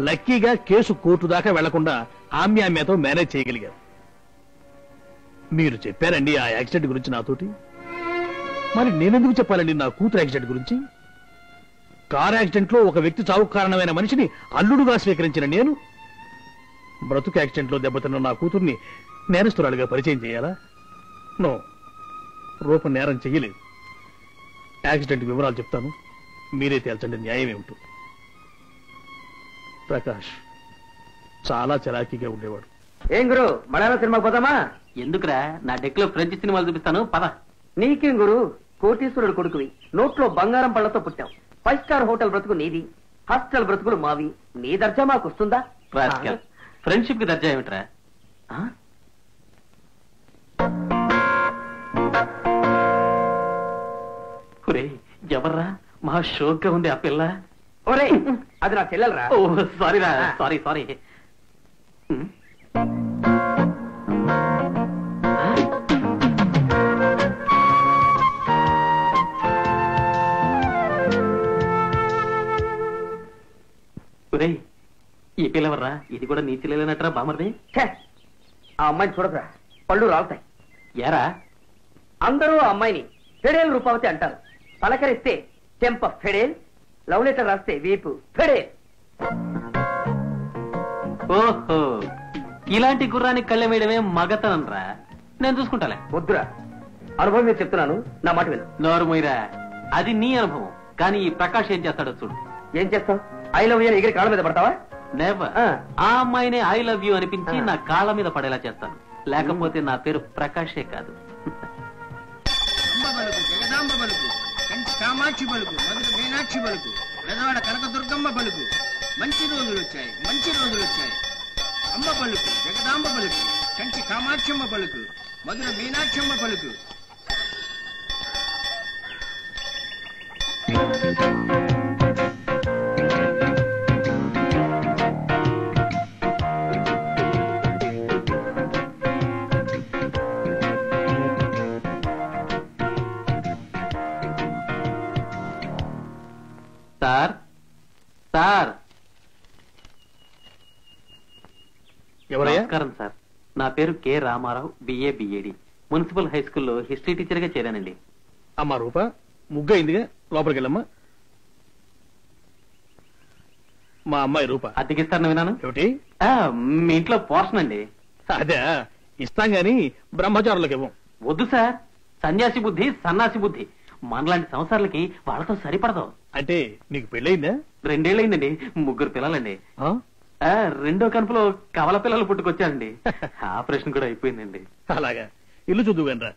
లక్కీగా కేసు కోర్టు దాకా వెళ్లకుండా ఆమ్యామ్యతో మేనేజ్ చేయగలిగారు. మీరు చెప్పారండి ఆ యాక్సిడెంట్ గురించి నాతోటి. మరి నేనెందుకు చెప్పాలండి నా కూతురు యాక్సిడెంట్ గురించి? కార్ యాక్సిడెంట్ లో ఒక వ్యక్తి చావుకు కారణమైన మనిషిని అల్లుడుగా స్వీకరించిన నేను బ్రతుకు యాక్సిడెంట్ లో దెబ్బతిన్న నా కూతుర్ని నేరస్తురాలుగా పరిచయం చేయాలా? నో, రూప నేరం చెయ్యలేదు. యాక్సిడెంట్ వివరాలు చెప్తాను, మీరే తేల్చండి న్యాయం ఏమిటో. ప్రకాష్ చాలా చలాకీగా ఉండేవాడు. ఏం గురు, మలయాళ సినిమా పోదామా? ఎందుకురా, నా డెక్ లో ఫ్రెంచ్ సినిమాలు చూపిస్తాను, పద. నీకేం గురు, కోటీశ్వరుడు కొడుకువి, నోట్లో బంగారం పళ్లతో పుట్టావు. 5 స్టార్ హోటల్ బ్రతుకు నీది, హాస్టల్ బ్రతుకులు మావి. నీ దర్జా మాకు వస్తుందా? ఫ్రెండ్షిప్ కి దర్జా ఏమిట్రా? ఒరే ఎవర్రా, మహా షోక్ గా ఉంది ఆ పిల్ల. ఒరే అది నా చెల్లెలరా. ఓ సారీరా, సారీ. ఒరే ఈ పిల్లవర్రా, ఇది కూడా నీ చెల్లెలనట్రా బామర్ది? ఆ అమ్మాయిని చూడదురా, పళ్ళు రాలుతాయి. ఏరా, అందరూ ఆ అమ్మాయిని ఫెడేల్ రూపావతి అంటారు. పలకరిస్తే చెంప ఫెడేల్, లవ్ లెటర్ రాస్తే వీపు ఫెడేల్. ఓహో, ఇలాంటి గుర్రానికి కళ్ళె వేయడమే మగతనం రా. నేను చూసుకుంటాలే. వద్దురా, అనుభవం మీద చెప్తున్నాను, నా మాట విను. నోరు మొయ్యరా, అది నీ అనుభవం. కానీ ఈ ప్రకాష్ ఏం చేస్తాడో చూడు. ఏం చేస్తావు? ఐ లవ్ యూ ఎగిరి కాళ్ళ మీద పడతావా? నెవర్. ఆ అమ్మాయినే ఐ లవ్ యూ అనిపించి నా కాళ్ళ మీద పడేలా చేస్తాను. లేకపోతే నా పేరు ప్రకాషే కాదు. జగదాంబ బలుకు, కంచి కామాక్షి బలుకు, మధుర మీనాక్షి బలుకు, పెదవాడ కనకదుర్గమ్మ బలుకు. మంచి రోజులు వచ్చాయి, మంచి రోజులు వచ్చాయి. అమ్మ బలుకు, జగదాంబ బలుకు, కంచి కామాక్షమ్మ బలుకు, మధుర మీనాక్షమ్మ బలుకు. Sir, sir. ఎవరయ్యా? నమస్కారం సార్, నా పేరు K Ramarao, BA BEd, municipal high స్కూల్లో హిస్టరీ టీచర్ గా చేరానండి. అమ్మా రూప, ముగ్గు అయిందిగా, లోపలికి వెళ్ళమ్మా. మా అమ్మాయి రూప. అద్దెకిస్తారని విన్నాను. ఏమిటి? మీ ఇంట్లో పోర్షన్ అండి. అదే ఇస్తాం గాని బ్రహ్మచారులకు ఇవ్వం. వద్దు సార్, సన్యాసి బుద్ధి, సన్నాసి బుద్ధి. మనలాంటి సంవత్సరాలకి వాళ్ళతో సరిపడదు. అంటే నీకు పెళ్ళయిందా? 2 ఏళ్ళయిందండి, 3 పిల్లలండి. రెండో కనుపులో కవల పిల్లలు పుట్టుకొచ్చారండి. ఆపరేషన్ కూడా అయిపోయిందండి. అలాగా, ఇల్లు చూద్దుగాని రా.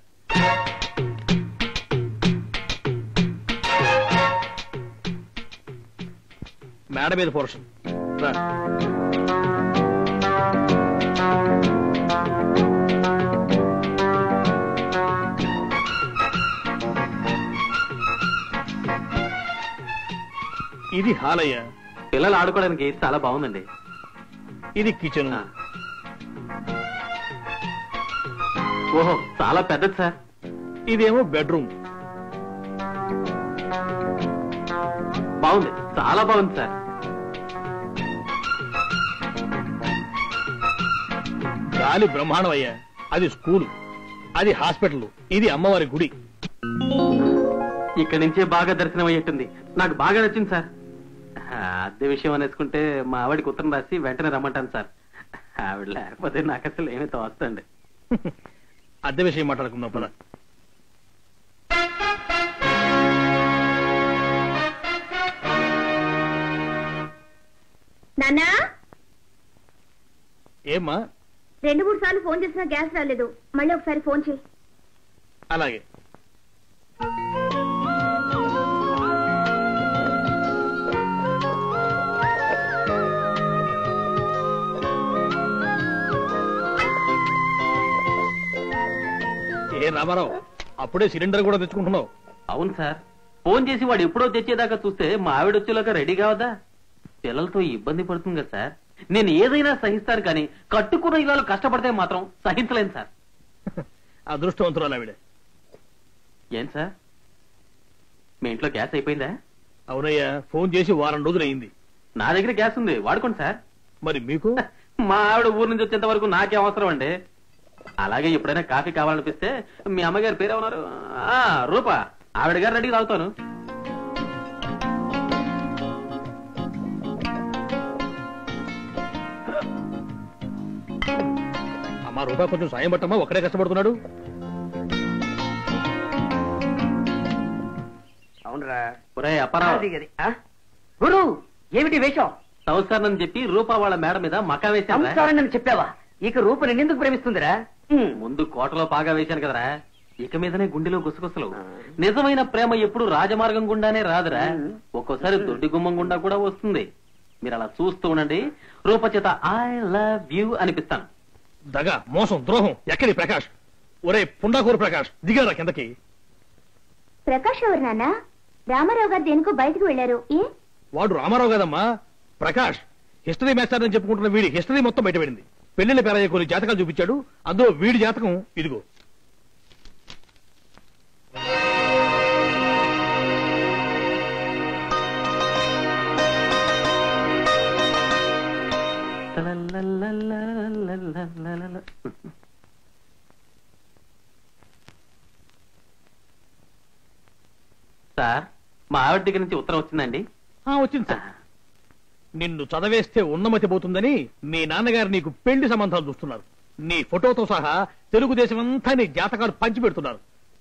మేడ మీద పోర్షన్ రా. ఇది హాలయ్య. పిల్లలు ఆడుకోవడానికి చాలా బాగుందండి. ఇది కిచెన్. ఓహో, చాలా పెద్దది సార్. ఇదేమో బెడ్రూమ్. బాగుంది, చాలా బాగుంది సార్. గాలి బ్రహ్మాండం అయ్యా. అది స్కూలు, అది హాస్పిటల్, ఇది అమ్మవారి గుడి. ఇక్కడి నుంచే బాగా దర్శనం అయ్యేట్టుంది. నాకు బాగా నచ్చింది సార్. అద్దె విషయం అనేసుకుంటే మా ఆవిడికి ఉత్తరం రాసి వెంటనే రమ్మంటాను సార్. ఆవిడ లేకపోతే నాకు అసలు ఏమీ తోస్తండి. అద్దె విషయం మాట్లాడుకుందాం పద. నాన్నా, ఏమ్మా? 2-3 సార్లు ఫోన్ చేసినా గ్యాస్ రాలేదు. మళ్ళీ ఒకసారి ఫోన్ చేయి. అలాగే. ఏ రామారావు, అప్పుడే సిలిండర్ కూడా తెచ్చుకుంటున్నావు? అవును సార్, ఫోన్ చేసి వాడు ఎప్పుడో తెచ్చేదాకా చూస్తే మా ఆవిడ వచ్చేలాగా రెడీ కావదా? పిల్లలతో ఇబ్బంది పడుతుంది కదా సార్. నేను ఏదైనా సహిస్తాను, కానీ కట్టుకున్న ఇళ్ళలో కష్టపడితే మాత్రం సహించలేను సార్. అదృష్టవంతురాలు ఆవిడ. ఏం సార్, మీ ఇంట్లో గ్యాస్ అయిపోయిందా? అవునయ్యా, ఫోన్ చేసి వారం రోజులు అయింది. నా దగ్గర గ్యాస్ ఉంది, వాడుకోండి సార్. మరి మీకు? మా ఆవిడ ఊరు నుంచి వచ్చేంత వరకు నాకే అవసరం అండి. అలాగే ఎప్పుడైనా కాఫీ కావాలనిపిస్తే మీ అమ్మగారి పేరేమన్నారు? రూపా, ఆవిడ గారు రెడీ తాగుతాను. అమ్మా రూపా, కొంచెం సాయం పట్టమ్మా, ఒక్కడే కష్టపడుతున్నాడు. అవునరా అప్పారావు, గురు, ఏమిటి వేషం? సంసారం చెప్పి రూపా వాళ్ళ మేడ మీద మకా వేశాను. సంసారం చెప్పావా? ఇక రూప నిన్నెందుకు ప్రేమిస్తుందిరా? ముందు కోటలో పాగా వేశాను కదరా, ఇక మీదనే గుండెలో గుసగుసలు. నిజమైన ప్రేమ ఎప్పుడు రాజమార్గం గుండానే రాదురా, ఒక్కోసారి దొడ్డి గుమ్మం గుండా కూడా వస్తుంది. మీరు అలా చూస్తూ ఉండండి, రూప చేత ఐ లవ్ యూ అనిపిస్తాను. దగా, మోసం, ద్రోహం ఎక్కడి ప్రకాష్? ఒరే పుండాకూరు ప్రకాష్, దిగారా కిందకి. ప్రకాష్ ఎవరు నాన్న? రామారావు గారు దేనికో బయటకు వెళ్లారు. ఏ? వాడు రామారావు కదమ్మా, ప్రకాష్. హిస్టరీ మాస్టర్ అని చెప్పుకుంటున్న వీడి హిస్టరీ మొత్తం బయటపడింది. పెళ్లిళ్ళ పేరయ్య కొన్ని జాతకాలు చూపించాడు, అందులో వీడి జాతకం ఇదిగో. సార్, మా ఆవిడ దగ్గర నుంచి ఉత్తరం వచ్చిందండి. వచ్చింది సార్. నిన్ను చదవేస్తే ఉన్నమతి పోతుందని మీ నాన్నగారు నీకు పెళ్లి సంబంధాలు చూస్తున్నారు. నీ ఫోటోతో సహా తెలుగుదేశం అంతా నీ జాతకాలు పంచి పెడుతున్నారు.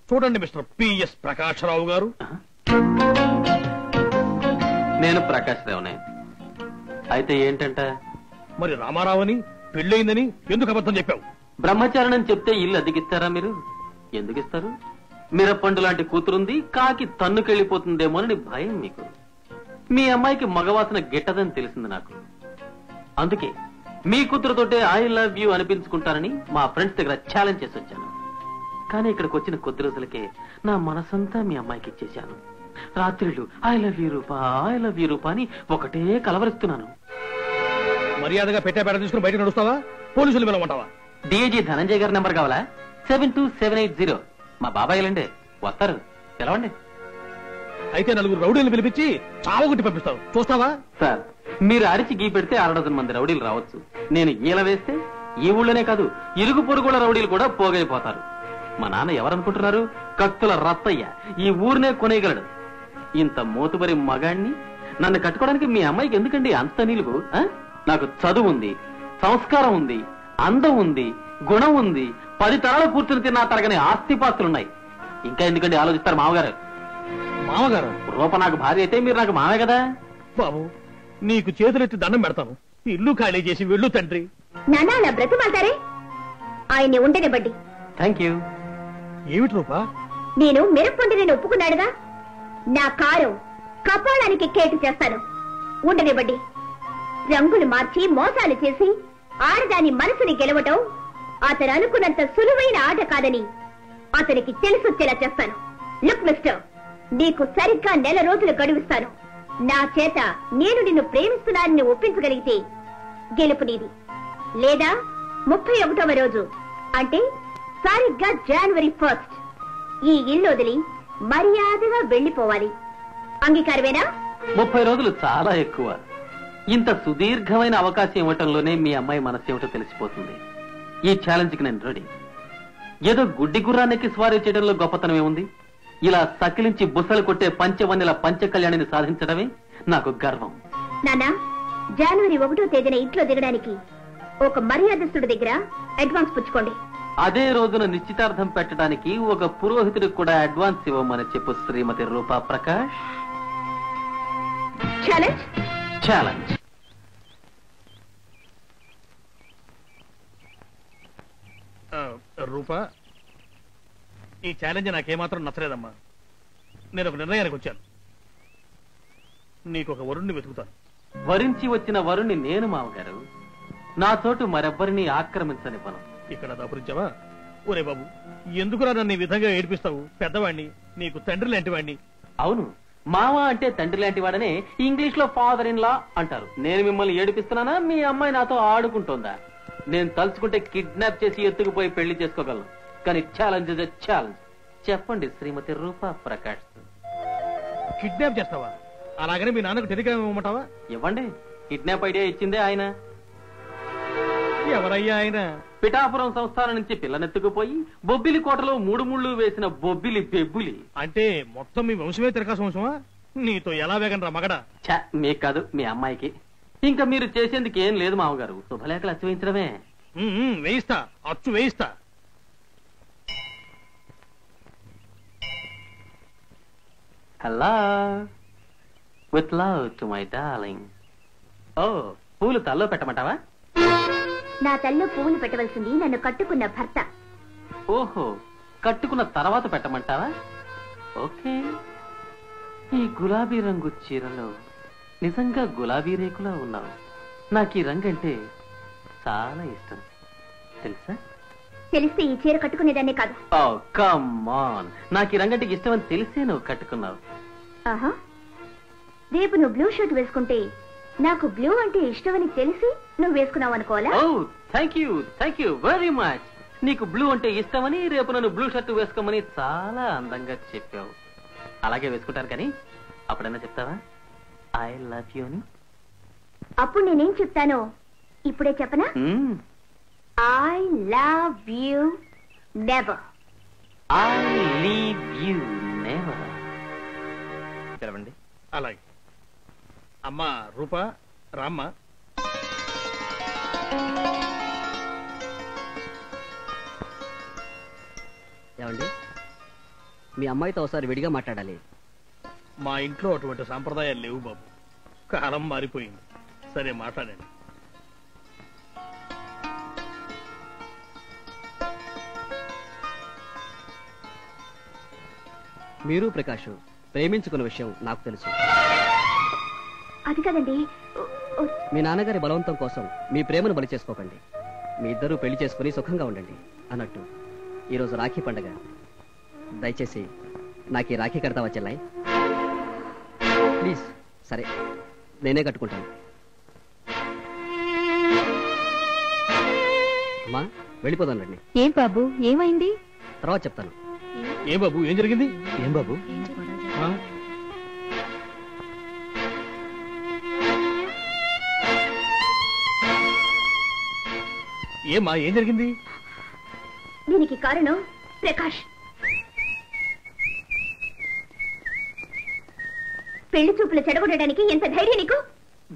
చూడండి మిస్టర్ పిఎస్ ప్రకాష్ రావు గారు. నేను ప్రకాష్ రావునే. అయితే ఏంటంట? మరి రామారావు అని పెళ్ళయిందని ఎందుకు అబద్ధం చెప్పావు? బ్రహ్మచారణం చెప్తే ఇల్లు అద్దెకిస్తారా మీరు? ఎందుకు ఇస్తారు? మిరపండు లాంటి కూతురుంది, కాకి తన్నుకెళ్లిపోతుందేమోనని భయం మీకు. మీ అమ్మాయికి మగవాసన గిట్టదని తెలిసింది నాకు. అందుకే మీ కూతురుతోటే ఐ లవ్ యూ అనిపించుకుంటానని మా ఫ్రెండ్స్ దగ్గర ఛాలెంజ్ చేసి వచ్చాను. కానీ ఇక్కడికి వచ్చిన కొద్ది రోజులకే నా మనసంతా మీ అమ్మాయికి ఇచ్చేశాను. రాత్రిళ్ళు I love you Rupa, I love you Rupa అని ఒకటే కలవరిస్తున్నాను. మర్యాదగా పెట్టే పేడ తీసుకుని బయట నడుస్తావా? పోలీసులు పిలవమంటావా? డిఐజీ ధనంజయ్ గారి నెంబర్ కావాలా? 72780. మా బాబాయ్లండి, వస్తారు, పిలవండి. అయితే నలుగురు రౌడీలను పిలిపించి చావగొట్టి పంపిస్తావు, చూస్తావా? సార్, మీరు అరిచి గీ పెడితే 6 మంది రౌడీలు రావచ్చు. నేను ఈల వేస్తే ఈ ఊళ్ళోనే కాదు, ఇరుగు పొరుగుల రౌడీలు కూడా పోగైపోతారు. మా నాన్న ఎవరనుకుంటున్నారు? కత్తుల రత్తయ్య. ఈ ఊరినే కొనేయగలడు. ఇంత మోతుబరి మగాణ్ణి నన్ను కట్టుకోవడానికి మీ అమ్మాయికి ఎందుకండి అంత నిలుగు? నాకు చదువు ఉంది, సంస్కారం ఉంది, అందం ఉంది, గుణం ఉంది, 10 తరాలు కూర్చుని తిన్నా తరగని ఆస్తిపాస్తులున్నాయి. ఇంకా ఎందుకండి ఆలోచిస్తారు మామగారు? మామగారు రూప నాకు భార్య అయితే మీరు నాకు మామే కదా. బాబు, నీకు చేతులెత్తి దండం పెడతాను, ఇల్లు ఖాళీ చేసి వెళ్ళు తండ్రి. నాన్న అలా బ్రతిమాలతారే? ఆయన్ని ఉండని బడ్డి. Thank you. ఏమిటి రూపా? నేను మిరప్పండి నేను ఒప్పుకున్నాడుగా, నా కారు కపాలానికి కేటు చేస్తాను. ఉండని బడ్డి. రంగులు మార్చి మోసాలు చేసి ఆడదాని మనసుని గెలవటం అతను అనుకున్నంత సులువైన ఆట కాదని అతనికి తెలిసొచ్చేలా చేస్తాను. లుక్ మిస్టర్, నీకు సరిగ్గా 1 నెల రోజులు గడువిస్తాను. నా చేత నేను నిన్ను ప్రేమిస్తున్నానని ఒప్పించగలిగితే గెలుపు నీది. లేదా 31వ రోజు అంటే సరిగ్గా జనవరి 1 ఈ ఇల్లు వదిలి మర్యాదగా వెళ్లిపోవాలి. అంగీకారమేనా? 30 రోజులు చాలా ఎక్కువ. ఇంత సుదీర్ఘమైన అవకాశం ఇవ్వటంలోనే మీ అమ్మాయి మనసు ఏమిటో తెలిసిపోతుంది. ఈ ఛాలెంజ్ కి నేను రెడీ. ఏదో గుడ్డి గుర్రానికి స్వారీ చేయడంలో గొప్పతనం ఏముంది? ఇలా సకిలించి బుసలు కొట్టే పంచవన్నెల పంచకళ్యాణిని సాధించడమే నాకు గర్వం. నానా, జనవరి 1వ తేదీన ఇంట్లో దిగడానికి ఒక మర్యాదస్తుడి దగ్గర అడ్వాన్స్ పుచ్చుకోండి. అదే రోజున నిశ్చితార్థం పెట్టడానికి ఒక పురోహితుడికి కూడా అడ్వాన్స్ ఇవ్వమని చెప్పు శ్రీమతి రూపా ప్రకాష్. ఛాలెంజ్? ఛాలెంజ్. రూపా, ఈ ఛాలెంజ్ నాకేమాత్రం నచ్చలేదమ్మా. నేను ఒక నిర్ణయానికి వచ్చాను. నీకు ఒక వరుణ్ణి వెతుకుతాను. వరించి వచ్చిన వరుణ్ణి నేను మామగారు. నా చోటు మరెవ్వరిని ఆక్రమించనివ్వను. ఇక్కడ దాపురించావా? ఒరే బాబు, ఎందుకురా నన్ను ఈ విధంగా ఏడిపిస్తావు? పెద్దవాణ్ణి, నీకు తండ్రి లాంటి వాణ్ణి. అవును, మామ అంటే తండ్రి లాంటి వాడనే ఇంగ్లీష్ లో ఫాదర్ ఇన్ లా అంటారు. నేను మిమ్మల్ని ఏడిపిస్తున్నానా? మీ అమ్మాయి నాతో ఆడుకుంటోందా? నేను తలుచుకుంటే కిడ్నాప్ చేసి ఎత్తుకుపోయి పెళ్లి చేసుకోగలను. కానీ ఛాలెంజ్ ఇస్ ఎ ఛాలెంజ్. చెప్పండి శ్రీమతి రూపా ప్రకాష్. కిడ్నాప్ చేస్తావా? అలాగనే మీ నాన్నకు టెలిగ్రామ్ ఇవ్వమంటావా? ఇవ్వండి. కిడ్నాప్ ఐడియా ఇచ్చిందే ఆయన. ఎవరయ్యా ఆయన? పిఠాపురం సంస్థానం నుంచి పిల్లనెత్తుకుపోయి బొబ్బిలి కోటలో 3 ముళ్ళు వేసిన బొబ్బిలి బెబ్బులి. అంటే మొత్తం మీ వంశమే తిరకాస వంశమా? నీతో ఎలా వేగనరా మగడా? మీకు కాదు, మీ అమ్మాయికి. ఇంకా మీరు చేసేందుకు ఏం లేదు మామగారు, శుభలేఖలు అచ్చు వేయించడమే. వేయిస్తా, అచ్చు వేయిస్తా. Hello, with love to my darling. Oh, పూలు తల్లో పెట్టమంటావా? నా తల్లో పువ్వులు పెట్టవలసింది నన్ను కట్టుకున్న భర్త. ఓహో, కట్టుకున్న తర్వాత పెట్టమంటావా? ఓకే. ఈ గులాబీ రంగు చీరలో నిజంగా గులాబీ రేకులా ఉన్నావు. నాకు ఈ రంగు అంటే చాలా ఇష్టం, తెలుసా? తెలిస్తే ఈ చీర కట్టుకునేదాన్ని కాదు. ఓ కమ్ ఆన్, నాకు ఈ రంగు అంటే ఇష్టం అని తెలిసే నువ్వు కట్టుకున్నావు. ఆహా, రేపు నువ్వు బ్లూ షర్ట్ వేసుకుంటే నాకు బ్లూ అంటే ఇష్టమని తెలిసి నువ్వు వేసుకున్నావు అనుకోవాలా? ఓ థ్యాంక్ యూ వెరీ మచ్. నీకు బ్లూ అంటే ఇష్టమని, రేపు నన్ను బ్లూ షర్ట్ వేసుకోమని చాలా అందంగా చెప్పావు. అలాగే వేసుకుంటాను, కానీ అప్పుడన్నా చెప్తావా ఐ లవ్ యూ అని? అప్పుడు నేనేం చెప్తానో ఇప్పుడే చెప్పనా? I love you never. I leave you never. తెరవండి. అలాగే. అమ్మా రూపా, రామ్మ. ఏమండి, మీ అమ్మాయితో ఒకసారి విడిగా మాట్లాడాలి. మా ఇంట్లో అటువంటి సాంప్రదాయాలు లేవు బాబు, కాలం మారిపోయింది. సరే మాట్లాడండి. మీరు ప్రకాష్ ప్రేమించుకున్న విషయం నాకు తెలుసు. అది కదండి, మీ నాన్నగారి బలవంతం కోసం మీ ప్రేమను బలి చేసుకోకండి. మీ ఇద్దరూ పెళ్లి చేసుకుని సుఖంగా ఉండండి. అన్నట్టు ఈరోజు రాఖీ పండగ. దయచేసి నాకు ఈ రాఖీ కడతావా చెల్లాయి? ప్లీజ్. సరే, నేనే కట్టుకుంటాను. అమ్మా, వెళ్ళిపోదాం రండి. ఏం బాబు, ఏమైంది? తర్వాత చెప్తాను. ఏం బాబు, ఏం జరిగింది? ఏం బాబు? ఏమా, ఏం జరిగింది? దీనికి కారణం ప్రకాష్. పెళ్లి చూపులు చెడగొట్టడానికి ఎంత ధైర్యం నీకు?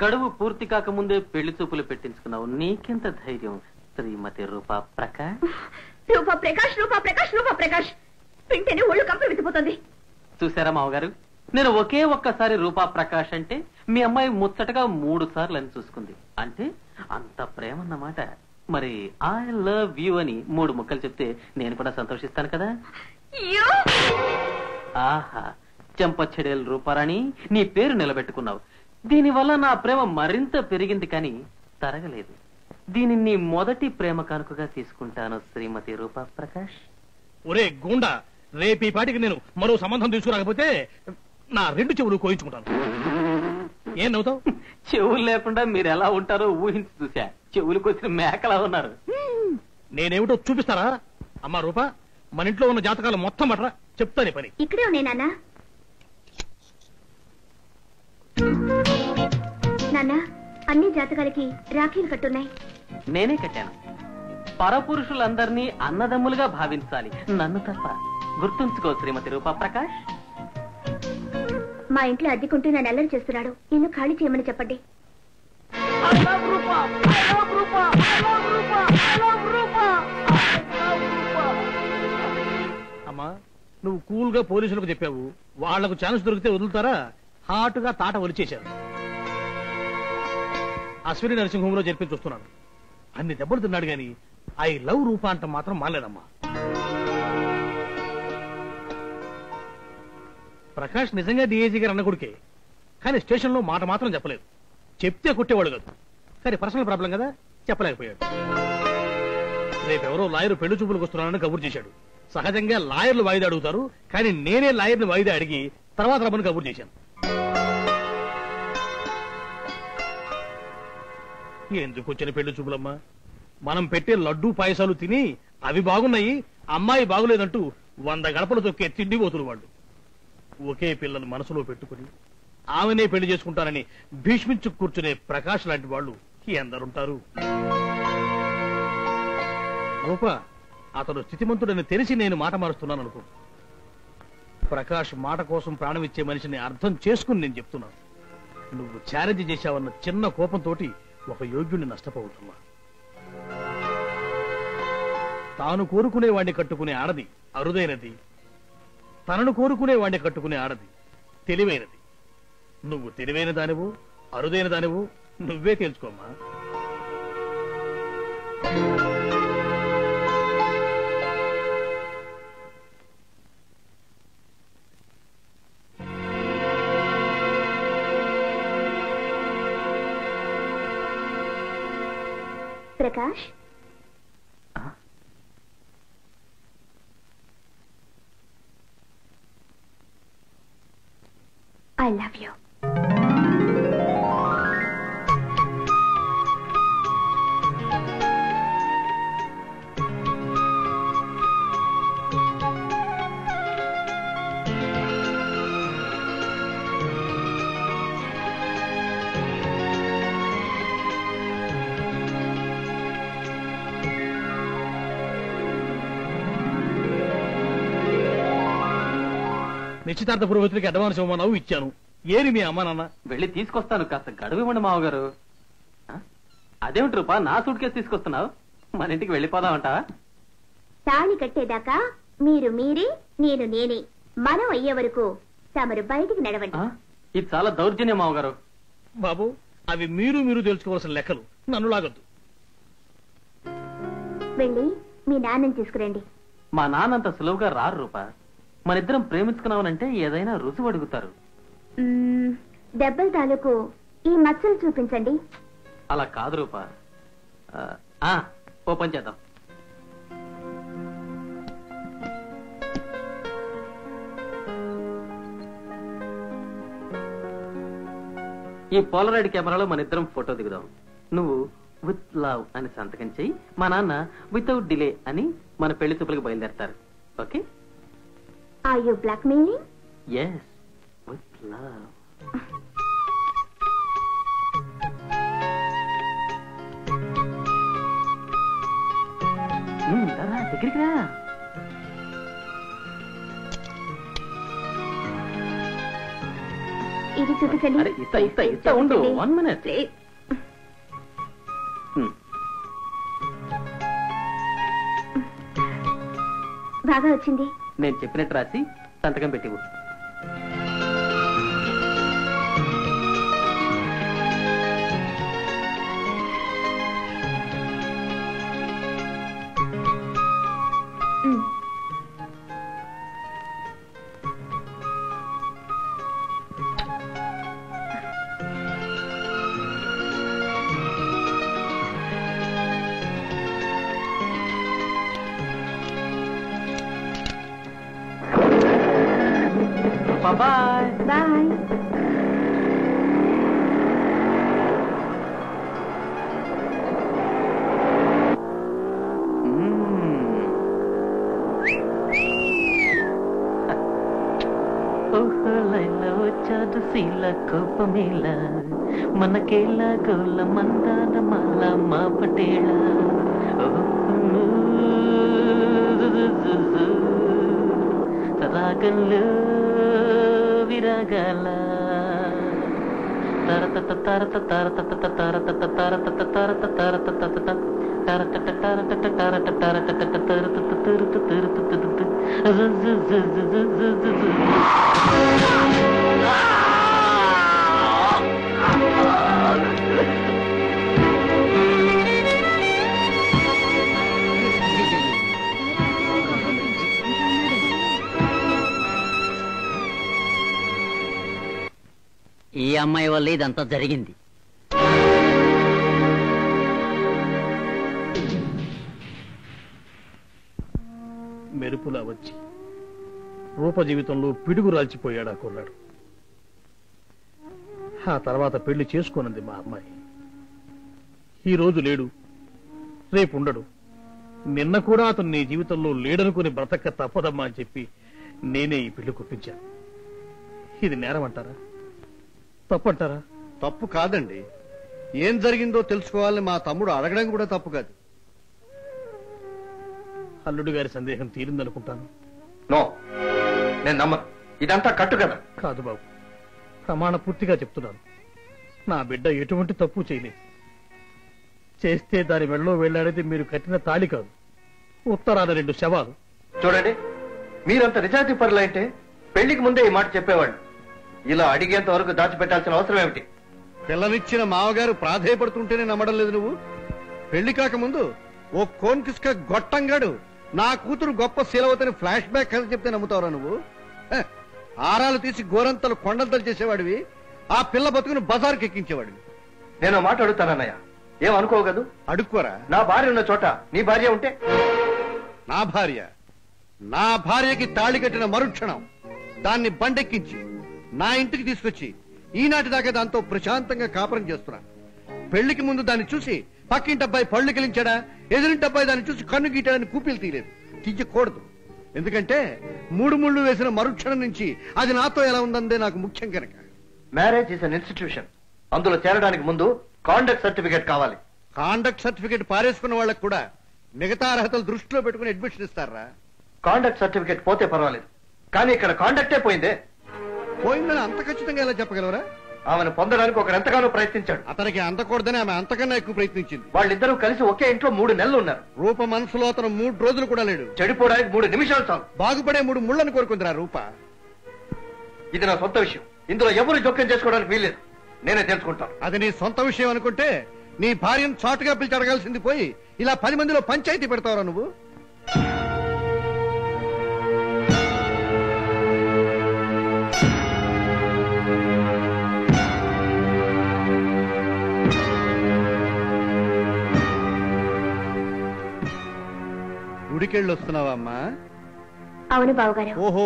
గడువు పూర్తి కాకముందే పెళ్లి చూపులు పెట్టించుకున్నావు. నీకెంత ధైర్యం శ్రీమతి రూపా ప్రకాష్? రూపా ప్రకాష్, రూపా ప్రకాష్, రూపా ప్రకాష్ వింటేనే ఒళ్ళు కంపలు విడిపోతుంది. చూసారా మామగారు, నేను ఒకే ఒక్కసారి రూపా ప్రకాష్ అంటే మీ అమ్మాయి ముచ్చటగా 3 సార్లు అని చూసుకుంది. అంటే అంత ప్రేమ అన్నమాట. మరి ఐ లవ్ యూ అని 3 ముక్కలు చెప్తే నేను కూడా సంతోషిస్తాను కదా. ఆహా, చెంపచెడేలు రూపారాణి, నీ పేరు నిలబెట్టుకున్నావు. దీనివల్ల నా ప్రేమ మరింత పెరిగింది, కానీ తరగలేదు. దీనిని నీ మొదటి ప్రేమ కానుకగా తీసుకుంటాను శ్రీమతి రూపా ప్రకాష్. ఒరే గుండా, రేపు ఈ పాటికి నేను మరో సంబంధం తీసుకురాకపోతే నా 2 చెవులు కోయించుకుంటాను. ఏం నవ్వుతావు? చెవులు లేకుండా మీరు ఎలా ఉంటారో ఊహించి చూసా. చెవులకు వచ్చిన మేకలా ఉన్నారు. నేనేమిటో చూపిస్తారా? అమ్మా రూపా, మన ఇంట్లో ఉన్న జాతకాలు మొత్తం అట్రా చెప్తానే పని. ఇక్కడే ఉన్నాయి నాన్న. నాన్న, అన్ని జాతకాలకి రాఖీలు కట్టున్నాయి. నేనే కట్టాను. పరపురుషులందరినీ అన్నదమ్ములుగా భావించాలి, నన్ను తప్ప. గుర్తుంచుకో శ్రీమతి రూపా ప్రకాష్. మా ఇంట్లో అద్దెకుంటూ నన్ను అల్లరి చేస్తున్నాడు. ఇల్లు ఖాళీ చేయమని చెప్పండి. అమ్మా, నువ్వు కూల్ గా పోలీసులకు చెప్పావు. వాళ్లకు ఛాన్స్ దొరికితే వదులుతారా? హాటుగా తాట ఒలిచేశారు. అశ్విని నర్సింగ్ హోమ్ లో జరిపి చూస్తున్నాను. అన్ని దెబ్బలు తిన్నాడు గాని ఐ లవ్ రూపా అంట మాత్రం మానలేదమ్మా. ప్రకాష్ నిజంగా డిఐజీ గారు అన్న కొడుకే, కానీ స్టేషన్ లో మాట మాత్రం చెప్పలేదు. చెప్తే కొట్టేవాడు కాదు, కానీ పర్సనల్ ప్రాబ్లం కదా, చెప్పలేకపోయాడు. రేపెవరో లాయర్ పెళ్లి చూపులకు వస్తున్నానని కబురు చేశాడు. సహజంగా లాయర్లు వాయిదా అడుగుతారు, కానీ నేనే లాయర్ని వాయిదా అడిగి తర్వాత రమ్మని కబురు చేశాను. ఎందుకు వచ్చిన పెళ్లి చూపులమ్మా? మనం పెట్టే లడ్డూ పాయసాలు తిని అవి బాగున్నాయి, అమ్మాయి బాగులేదంటూ 100 గడపలు తొక్కే తిండిపోతులు వాళ్ళు. ఒకే పిల్లలు మనసులో పెట్టుకుని ఆమెనే పెళ్లి చేసుకుంటానని భీష్మించు కూర్చునే ప్రకాష్ లాంటి వాళ్ళు ఎందరుంటారు? రూపా, అతడు స్థితిమంతుడని తెలిసి నేను మాట మారుస్తున్నాను అనుకో. ప్రకాష్ మాట కోసం ప్రాణం ఇచ్చే మనిషిని అర్థం చేసుకుని నేను చెప్తున్నాను. నువ్వు ఛాలెంజ్ చేశావన్న చిన్న కోపంతో ఒక యోగ్యుడిని నష్టపోతున్నా. తాను కోరుకునే వాడిని కట్టుకునే ఆడది అరుదైనది, తనను కోరుకునే వాడిని కట్టుకునే ఆడది తెలివైనది. నువ్వు తెలివైన దానివు, అరుదైన దానివు నువ్వే తెలుసుకోమ్మా. Prakash, I love you. నిశ్చితార్థ పురోహితుడికి అడ్వాన్స్ ఇవ్వమన్నావు, ఇచ్చాను. ఏరి మీ అమ్మా నాన్న? వెళ్ళి తీసుకొస్తాను, కాస్త గడువు ఇవ్వండి మావగారు. అదేమిటి రూపా, నా సూట్ కేసు తీసుకొస్తున్నావు? మన ఇంటికి వెళ్ళిపోదామంటావా? తాళి కట్టేదాకా మీరు మీరే, నేను నేనే. మనం అయ్యే వరకు తమరు బయటికి నడవండి. ఇది చాలా దౌర్జన్యం మావగారు. బాబు, అవి మీరు తెలుసుకోవాల్సిన లెక్కలు, నన్ను లాగొద్దు. వెళ్ళి మీ నాన్నని తీసుకురండి. మా నాన్నంత సులువుగా రారు రూపా. మనిద్దరం ప్రేమించుకున్నామనంటే ఏదైనా రుజువు అడుగుతారు. దెబ్బల తాలూకు ఈ మచ్చలు చూపించండి. అలా కాదు రూపా. ఓ పని చేద్దాం. ఈ పోలరాయిడ్ కెమెరాలో మన ఇద్దరం ఫోటో దిగుదాం. నువ్వు విత్ లవ్ అని సంతకం చెయ్యి, మా నాన్న వితౌట్ డిలే అని మన పెళ్లి చూపులకు బయలుదేరతారు. Okay? Are you blackmailing? Yes, with love. దగ్గరికి రా. ఇది చూపించండి. ఇస్తా ఉండు. 1 minute. బాగా వచ్చింది. నేను చెప్పినట్టు రాసి సంతకం పెట్టివు. Bye. Bye. వచ్చాడు శీల కోపమేళ మనకేళ గోల మందార మాల మా పటేళ రాగంలో విరాగాల తరత తరత తరత తరత తరత తరత తరత తరత తరట తరట తరట తరట తరత తరత తరత ఈ అమ్మాయి వల్ల ఇదంతా జరిగింది. మెరుపులా వచ్చి రూప జీవితంలో పిడుగు రాల్చిపోయాడు ఆ కుర్రాడు. ఆ తర్వాత పెళ్లి చేసుకోనుంది మా అమ్మాయి. ఈ రోజు లేడు, రేపు ఉండడు, నిన్న కూడా అతను నీ జీవితంలో లేడనుకుని బ్రతక్క తప్పదమ్మా అని చెప్పి నేనే ఈ పెళ్లి కుప్పించాను. ఇది నేరమంటారా, తప్పంటారా? తప్పు కాదండి. ఏం జరిగిందో తెలుసుకోవాలని మా తమ్ముడు అడగడం కూడా తప్పు కాదు. అల్లుడు గారి సందేహం తీరిందనుకుంటాను. నో, నేను నమ్మను. ఇదంతా కట్టు కదా. కాదు బాబు, ప్రమాణ పూర్తిగా చెప్తున్నాను. నా బిడ్డ ఎటువంటి తప్పు చేయలేదు. చేస్తే దాని మెడలో వెళ్లాడేది మీరు కట్టిన తాళి కాదు, ఉత్తరాన 2 శవాలు. చూడండి, మీరంత నిజాయితీ పరులైతే పెళ్లికి ముందే ఈ మాట చెప్పేవాళ్ళు. ఇలా అడిగేంత వరకు దాచిపెట్టాల్సిన అవసరం ఏమిటి? పిల్లనిచ్చిన మావగారు ప్రాధేయపడుతుంటేనే నమ్మడం లేదు నువ్వు. పెళ్లి కాకముందు ఓ కోన్కిస్క గొట్టంగాడు నా కూతురు గొప్ప శీలవతని ఫ్లాష్ బ్యాక్ కథ చెప్తే నమ్ముతావురా నువ్వు? ఆరాలు తీసి గోరంతలు కొండంతలు చేసేవాడివి, ఆ పిల్ల బతుకును బజార్కి ఎక్కించేవాడివి. నేను మాట అడుగుతానన్నయ్య, ఏమనుకోవు కదూ? అడుక్కోరా. నా భార్య ఉన్న చోట నీ భార్య ఉంటే? నా భార్యకి తాళి కట్టిన మరుక్షణం దాన్ని బండెక్కించి నా ఇంటికి తీసుకొచ్చి ఈనాటి దాకా దాంతో ప్రశాంతంగా కాపురం చేస్తున్నాను. పెళ్లికి ముందు దాన్ని చూసి పక్కింటి అబ్బాయి పళ్ళు కిలించాడా, ఎదురింటి అబ్బాయి దాన్ని చూసి కన్ను గీటాడని కూపీలు తీయలేదు, తీయకూడదు. ఎందుకంటే 3 ముళ్ళు వేసిన మరుక్షణం నుంచి అది నాతో ఎలా ఉందందే నాకు ముఖ్యం కనుక. Marriage is an institution. అందులో చేరడానికి ముందు కాండక్ట్ సర్టిఫికేట్ కావాలి. కాండక్ట్ సర్టిఫికేట్ పారేసుకున్న వాళ్ళకు కూడా మిగతా అర్హతలు దృష్టిలో పెట్టుకుని అడ్మిషన్ ఇస్తారా? కాండక్ట్ సర్టిఫికేట్ పోతే పర్వాలేదు, కానీ ఇక్కడ కాండక్టే పోయిందే. పోయిందని అంత ఖచ్చితంగా ఎలా చెప్పగలవరా? ఆమెను పొందడానికి ఒకరు ఎంతగానో ప్రయత్నించాడు. అతనికి అందకూడదని ఆమె అంతకన్నా ఎక్కువ ప్రయత్నించింది. వాళ్ళిద్దరూ కలిసి ఒకే ఇంట్లో 3 నెలలు ఉన్నారు. రూప మనసులో అతను 3 రోజులు కూడా లేడు. చెడిపోవడానికి 3 నిమిషాలు చాలు. బాగుపడే 3 ముళ్ళని కోరుకుందిరా రూప. ఇది నా సొంత విషయం, ఇందులో ఎవరు జోక్యం చేసుకోవడానికి వీల్లేదు. నేనే తెలుసుకుంటాను. అది నీ సొంత విషయం అనుకుంటే నీ భార్యను చాటుగా పిలిచి అడగాల్సింది పోయి ఇలా 10 మందిలో పంచాయతీ పెడతావురా నువ్వు? గుడికెళ్ళి వస్తున్నావా అమ్మా? అవును బావగారు. ఓహో,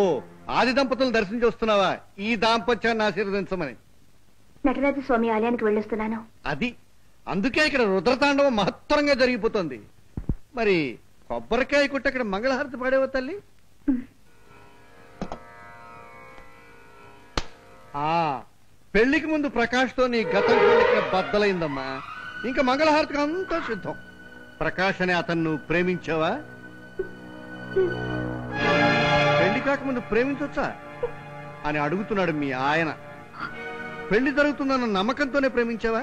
ఆది దంపతులను దర్శించి వస్తున్నావా? ఈ దాంపత్యాన్ని ఆశీర్వదించమని. నటరాజ స్వామి ఆలయానికి వెళ్ళొస్తున్నాను. అది అందుకే ఇక్కడ రుద్రతాండవం మహత్తరంగా జరిగిపోతుంది. మరి కొబ్బరికాయ కొట్టి అక్కడ మంగళహారతి పాడేవా తల్లి? పెళ్లికి ముందు ప్రకాష్ తో నీ గతం బద్దలైందమ్మా. ఇంకా మంగళహారతికి అంతా సిద్ధం. ప్రకాష్ అనే అతను నువ్వు ప్రేమించావా? పెళ్లి కాకముందు ప్రేమించొచ్చా అని అడుగుతున్నాడు మీ ఆయన. పెళ్లి జరుగుతుందన్న నమ్మకంతోనే ప్రేమించావా?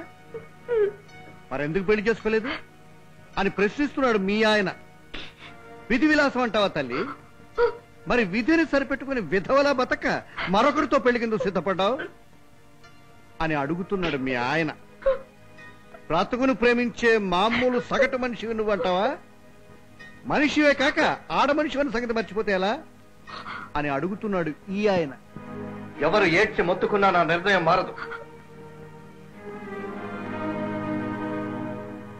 మరెందుకు పెళ్లి చేసుకోలేదు అని ప్రశ్నిస్తున్నాడు మీ ఆయన. విధి విలాసం అంటావా తల్లి? మరి విధిని సరిపెట్టుకుని విధవలా బతక మరొకరితో పెళ్లికిందుకు సిద్ధపడ్డావు అని అడుగుతున్నాడు మీ ఆయన. బ్రతుకును ప్రేమించే మామూలు సగటు మనిషివి నువ్వు అంటావా? మనిషివే కాక ఆడ మనిషి అని సంగతి మర్చిపోతే ఎలా అని అడుగుతున్నాడు ఈ ఆయన. ఎవరు ఏడ్చి మొత్తుకున్నా నా నిర్ణయం మారదు.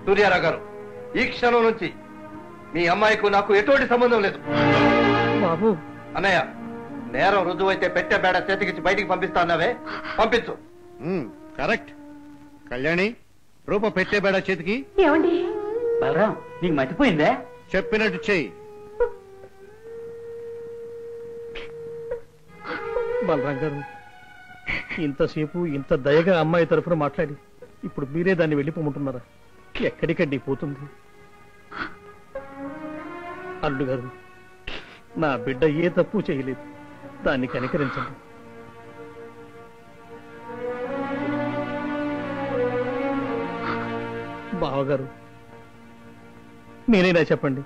సూర్యారావు గారు, ఈ క్షణం నుంచి మీ అమ్మాయికు నాకు ఎటువంటి సంబంధం లేదు. బాబు, అన్నయ్య, నేరం రుజువైతే పెట్టే బేడ చేతికిచ్చి బయటికి పంపిస్తా అన్నావే, పంపించు. కరెక్ట్. కళ్యాణి, రూప పెట్టే బేడ చేతికి. ఏమండి బలరాం, నీకు మర్చిపోయిందే? చెప్పినట్టు చెయ్యి. బలరాం గారు, ఇంతసేపు ఇంత దయగా అమ్మాయి తరఫున మాట్లాడి ఇప్పుడు మీరే దాన్ని వెళ్ళిపోమంటున్నారా? ఎక్కడికండి పోతుంది? అల్లుడు గారు, నా బిడ్డ ఏ తప్పు చేయలేదు, దాన్ని కనికరించండి. బావగారు, మీరేనా చెప్పండి.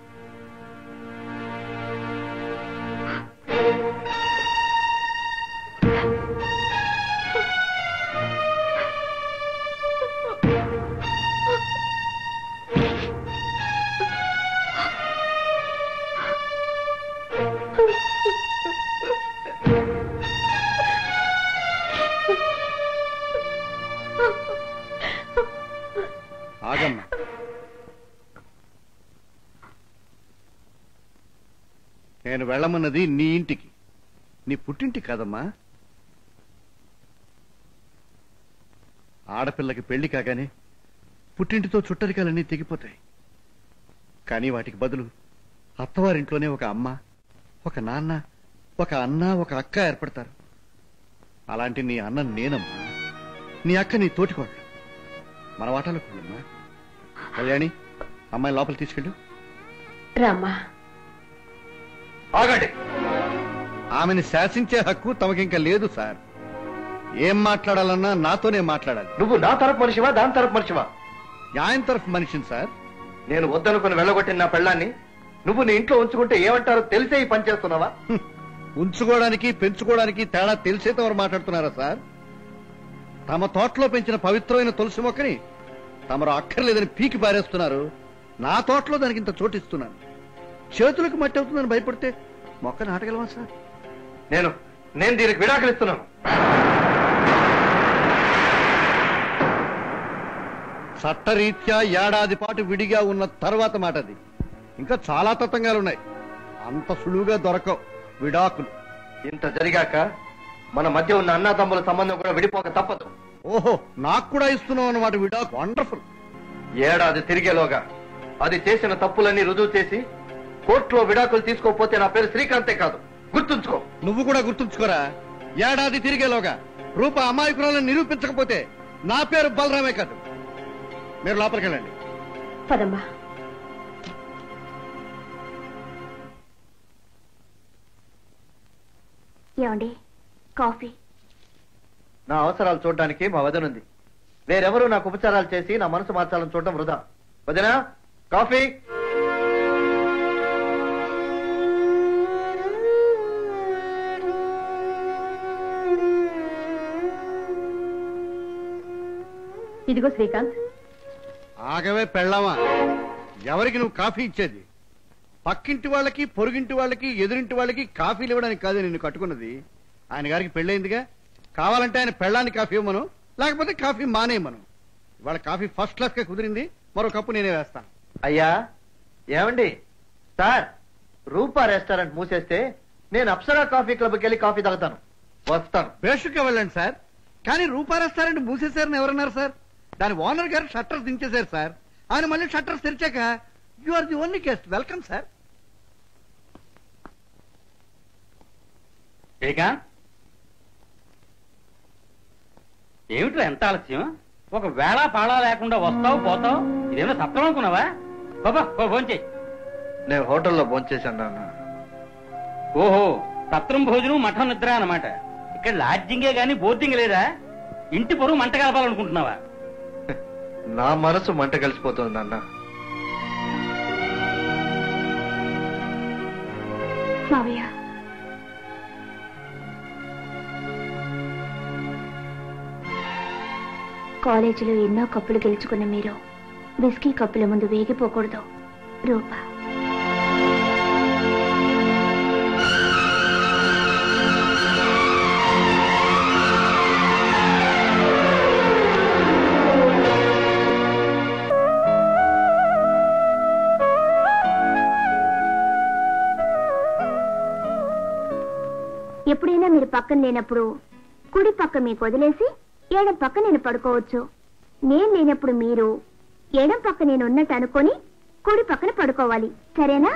ఆగమ్మా. నేను వెళ్ళమన్నది నీ ఇంటికి, నీ పుట్టింటి కాదమ్మా. ఆడపిల్లకి పెళ్లి కాగానే పుట్టింటితో చుట్టరికాలన్నీ తెగిపోతాయి. కానీ వాటికి బదులు అత్తవారింట్లోనే ఒక అమ్మ, ఒక నాన్న, ఒక అన్న, ఒక అక్క ఏర్పడతారు. అలాంటి నీ అన్న నేనమ్మా, నీ అక్క నీ తోటికోళ్ళు. మన వాటాలో కూడమ్మా. కళ్యాణి, అమ్మాయి లోపల తీసుకెళ్ళు. రామ్మా. ఆగండి. ఆమెను శాసించే హక్కు తమకింక లేదు సార్. ఏం మాట్లాడాలన్నా నాతోనే మాట్లాడాలి. నువ్వు నా తరపు మనిషివా, దాని తరపు మనిషివా? ఆయన తరఫు మనిషిని సార్. నేను వద్దనుకుని వెళ్ళగొట్టిన నా పెళ్ళాన్ని నువ్వు నీ ఇంట్లో ఉంచుకుంటే ఏమంటారో తెలిసే ఈ పని చేస్తున్నావా? ఉంచుకోవడానికి పెంచుకోవడానికి తేడా తెలిసేతో ఎవరు మాట్లాడుతున్నారా సార్? తమ తోటలో పెంచిన పవిత్రమైన తులసి మొక్కని తమరు అక్కర్లేదని పీకి పారేస్తున్నారు. నా తోటలో దానికి ఇంత చోటిస్తున్నాను. చేతులకు మట్టి అవుతుందని భయపడితే మొక్క నాటగలవా సార్? నేను దీనికి విడాకులిస్తున్నాను. చట్టరీత్యా ఏడాది పాటు విడిగా ఉన్న తర్వాత మాట అది. ఇంకా చాలా తతంగాలున్నాయి. అంత సులువుగా దొరకవు విడాకులు. ఇంత జరిగాక మన మధ్య ఉన్న అన్నాతమ్ముల సంబంధం కూడా విడిపోక తప్పదు. ఓహో, నాకు కూడా ఇస్తున్నావు అన్నమాట విడాకు. వండర్ఫుల్. ఏడాది తిరిగేలోగా అది చేసిన తప్పులన్నీ రుజువు చేసి కోర్టులో విడాకులు తీసుకోకపోతే నా పేరు శ్రీకాంతే కాదు, గుర్తుంచుకో. నువ్వు కూడా గుర్తుంచుకోరా. ఏడాది తిరిగేలోగా రూప అమాయకురాలను నిరూపించకపోతే నా పేరు బలరామే కాదు. మీరు లోపలికి వెళ్ళండి. పదమ్మా. ఏమండి, కాఫీ? నా అవసరాలు చూడడానికి మా వదనుంది. వేరెవరూ నాకు ఉపచారాలు చేసి నా మనసు మార్చాలని చూడటం వృధా. వదినా, కాఫీ. ఇదిగో శ్రీకాంత్. ఆగవే పెళ్ళామా, ఎవరికి నువ్వు కాఫీ ఇచ్చేది? పక్కింటి వాళ్ళకి, పొరుగింటి వాళ్ళకి, ఎదురింటి వాళ్ళకి కాఫీలు ఇవ్వడానికి కాదు నిన్ను కట్టుకున్నది. ఆయన గారికి పెళ్ళయిందిగా, కావాలంటే ఆయన పెళ్ళాన్ని కాఫీ ఇవ్వమను, లేకపోతే కాఫీ మానేయమను. ఇవాళ కాఫీ ఫస్ట్ క్లాస్ గా కుదిరింది, మరో కప్పు నేనే వేస్తాను. అయ్యా, ఏమండి సార్, రూపా రెస్టారెంట్ మూసేస్తే నేను అప్సరా కాఫీ క్లబ్కి వెళ్ళి కాఫీ తాగుతాను. వస్తాను. బేషుగ్గా వెళ్ళండి సార్. కానీ రూపా రెస్టారెంట్ మూసేశారని ఎవరన్నారు సార్? దాని ఓనర్ గారు షట్టర్స్ దించేశారు సార్. ఆయన మళ్ళీ షట్టర్స్ తెరిచాక you are the only guest. Welcome sir. ఏమిట్రా ఎంత ఆలస్యం? ఒక వేళ పాడా లేకుండా వస్తావు పోతావు. ఇదేమో సత్రం అనుకున్నావా? బాబా భోంచే. నేను హోటల్లో భోంచేశాను నాన్న. ఓహో, సత్రం భోజనం మఠం నిద్ర అన్నమాట. ఇక్కడ లాడ్జింగే గాని బోర్డింగ్ లేదా? ఇంటి పొరుగు మంట కలపాలనుకుంటున్నావా? నా మనసు మంట కలిసిపోతుంది నాన్న. మావయ్య, కాలేజీలో ఎన్నో కప్పులు గెలుచుకున్న మీరు బిస్కీ కప్పుల ముందు వేగిపోకూడదు. రూపా, ఎప్పుడైనా మీరు పక్కన లేనప్పుడు కుడి పక్క మీకు వదిలేసి ఎడం పక్క నేను పడుకోవచ్చు. నేను లేనప్పుడు మీరు ఎడం పక్క నేను ఉన్నట్టు అనుకొని కుడి పక్కన పడుకోవాలి. సరేనా?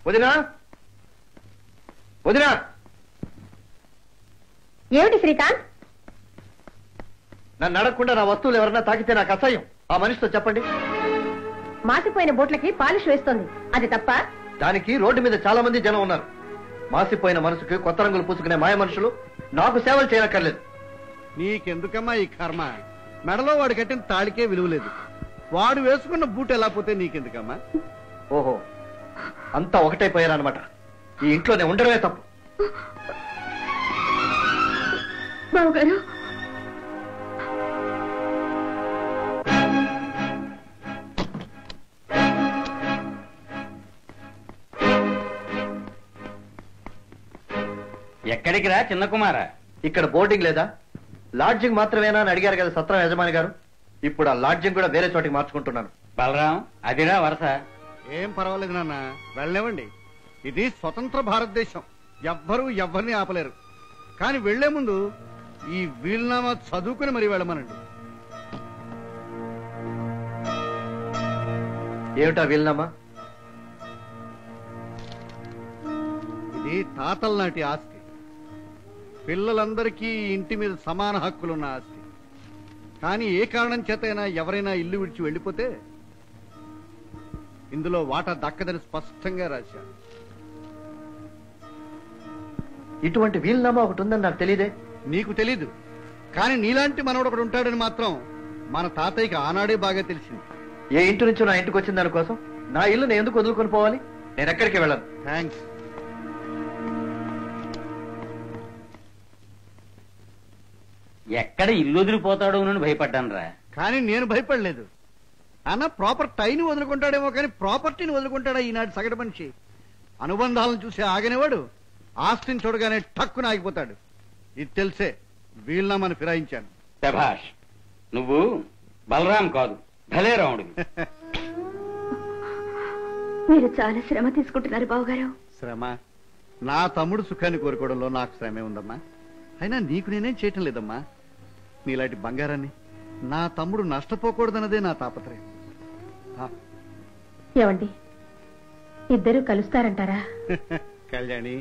వదినా, వదినా. ఏమిటి శ్రీకాంత్? నన్ను అడగకుండా నా వస్తువులు ఎవరన్నా తాకితే నాకు అసహ్యం. ఆ మనిషితో చెప్పండి. మాసిపోయిన బోట్లకి పాలిష్ వేస్తోంది, అది తప్ప? దానికి రోడ్డు మీద చాలా మంది జనం ఉన్నారు. మాసిపోయిన మనసుకి కొత్త రంగులు పూసుకునే మాయ మనుషులు నాకు సేవలు చేయనక్కర్లేదు. నీకెందుకమ్మా ఈ కర్మ? మెడలో వాడు కట్టిన తాళికే విలువలేదు. వాడు వేసుకున్న బూట్ ఎలా పోతే నీకెందుకమ్మా? ఓహో, అంతా ఒకటైపోయారనమాట. ఈ ఇంట్లోనే ఉండడమే తప్పు. బావగారు, ఎక్కడికి రా చిన్న కుమార? ఇక్కడ బోర్డింగ్ లేదా? లాడ్జింగ్ మాత్రమేనా అని అడిగారు కదా సత్రం యజమాని గారు. ఇప్పుడు ఆ లాడ్జింగ్ కూడా వేరే చోటికి మార్చుకుంటున్నాను. బలరాం, అదిరా వరస. ఏం పర్వాలేదు నాన్న, వెళ్ళనివ్వండి. ఇది స్వతంత్ర భారతదేశం, ఎవ్వరూ ఎవరిని ఆపలేరు. కానీ వెళ్లే ముందు ఈ వీలునామా చదువుకుని మరీ వెళ్ళమనండి. ఏమిటా వీలునామా? ఇది తాతల నాటి ఆస్తి. పిల్లలందరికీ ఇంటి మీద సమాన హక్కులున్న ఆస్తి. కానీ ఏ కారణం చేతైనా ఎవరైనా ఇల్లు విడిచి వెళ్ళిపోతే ఇందులో వాటా దక్కదని స్పష్టంగా రాశారు. ఇటువంటి వీలునామా ఒకటి ఉందని నాకు తెలియదే. నీకు తెలీదు, కానీ నీలాంటి మనవడు ఒకడు ఉంటాడని మాత్రం మన తాతయ్యకి ఆనాడే బాగా తెలిసింది. ఏ ఇంటి నుంచో నా ఇంటికి వచ్చిన దానికోసం నా ఇల్లు నేను ఎందుకు వదులుకొని పోవాలి? నేను ఎక్కడికి వెళ్ళను. థ్యాంక్స్. ఎక్కడ ఇల్లు వదిలిపోతాడో అని భయపడ్డాను రా. కానీ నేను భయపడలేదు. అన్న ప్రాపర్ టైని వదులుకుంటాడేమో కానీ ప్రాపర్టీని వదులుకుంటాడా ఈనాటి సగటు మనిషి? అనుబంధాలను చూసి ఆగనేవాడు ఆస్తిని చూడగానే టక్కున ఆగిపోతాడు. ఇది తెలిసే వీలునామాను ఫిరాయించాను. శభాష్, నువ్వు బలరాం కాదు, భలే రాముడు. మీరు చాలా శ్రమ తీసుకుంటున్నారు బావగారు. శ్రమ? నా తమ్ముడు సుఖాన్ని కోరుకోవడంలో నాకు శ్రమే ఉందమ్మా. అయినా నీకు నేనేం చేయటం లేదమ్మా. నీలాంటి బంగారాన్ని నా తమ్ముడు నష్టపోకూడదన్నదే నా తాపత్రయం. ఏమండి, ఇద్దరు కలుస్తారంటారా? కళ్యాణి,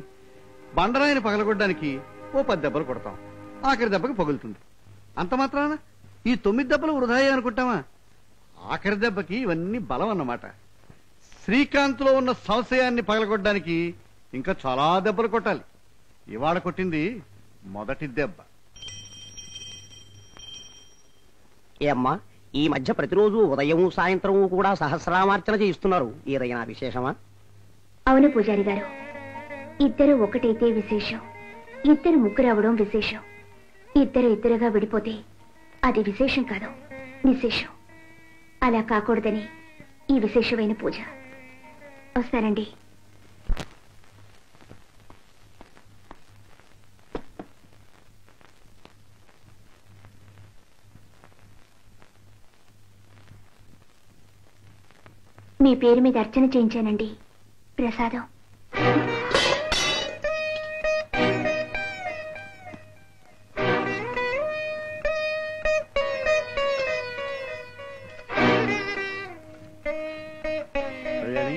బండరాయిని పగలగొట్టడానికి ఓ 10 దెబ్బలు కొడతాం, ఆఖరి దెబ్బకి పగులుతుంది. అంత మాత్రాన ఈ 9 దెబ్బలు వృధాయే అనుకుంటామా? ఆఖరి దెబ్బకి ఇవన్నీ బలం అన్నమాట. శ్రీకాంత్లో ఉన్న సంశయాన్ని పగలగొట్టడానికి ఇంకా చాలా దెబ్బలు కొట్టాలి. ఇవాళ కొట్టింది మొదటి దెబ్బ. ఏమ్మా, ఈ మధ్య ప్రతిరోజు ఉదయం సాయంత్రం కూడా సహస్రామార్చన చేయిస్తున్నారు, ఏదైనా విశేషమా? అవును పూజారి గారు, ఇద్దరు ఒకటైతే విశేషం, ఇద్దరు ముగ్గురు అవడం విశేషం. ఇద్దరు ఇద్దరుగా విడిపోతే అది విశేషం కాదు, నిశేషం. అలా కాకూడదని ఈ విశేషమైన పూజ. వస్తానండి. మీ పేరు మీద అర్చన చేయించానండి, ప్రసాదం. కళ్యాణి,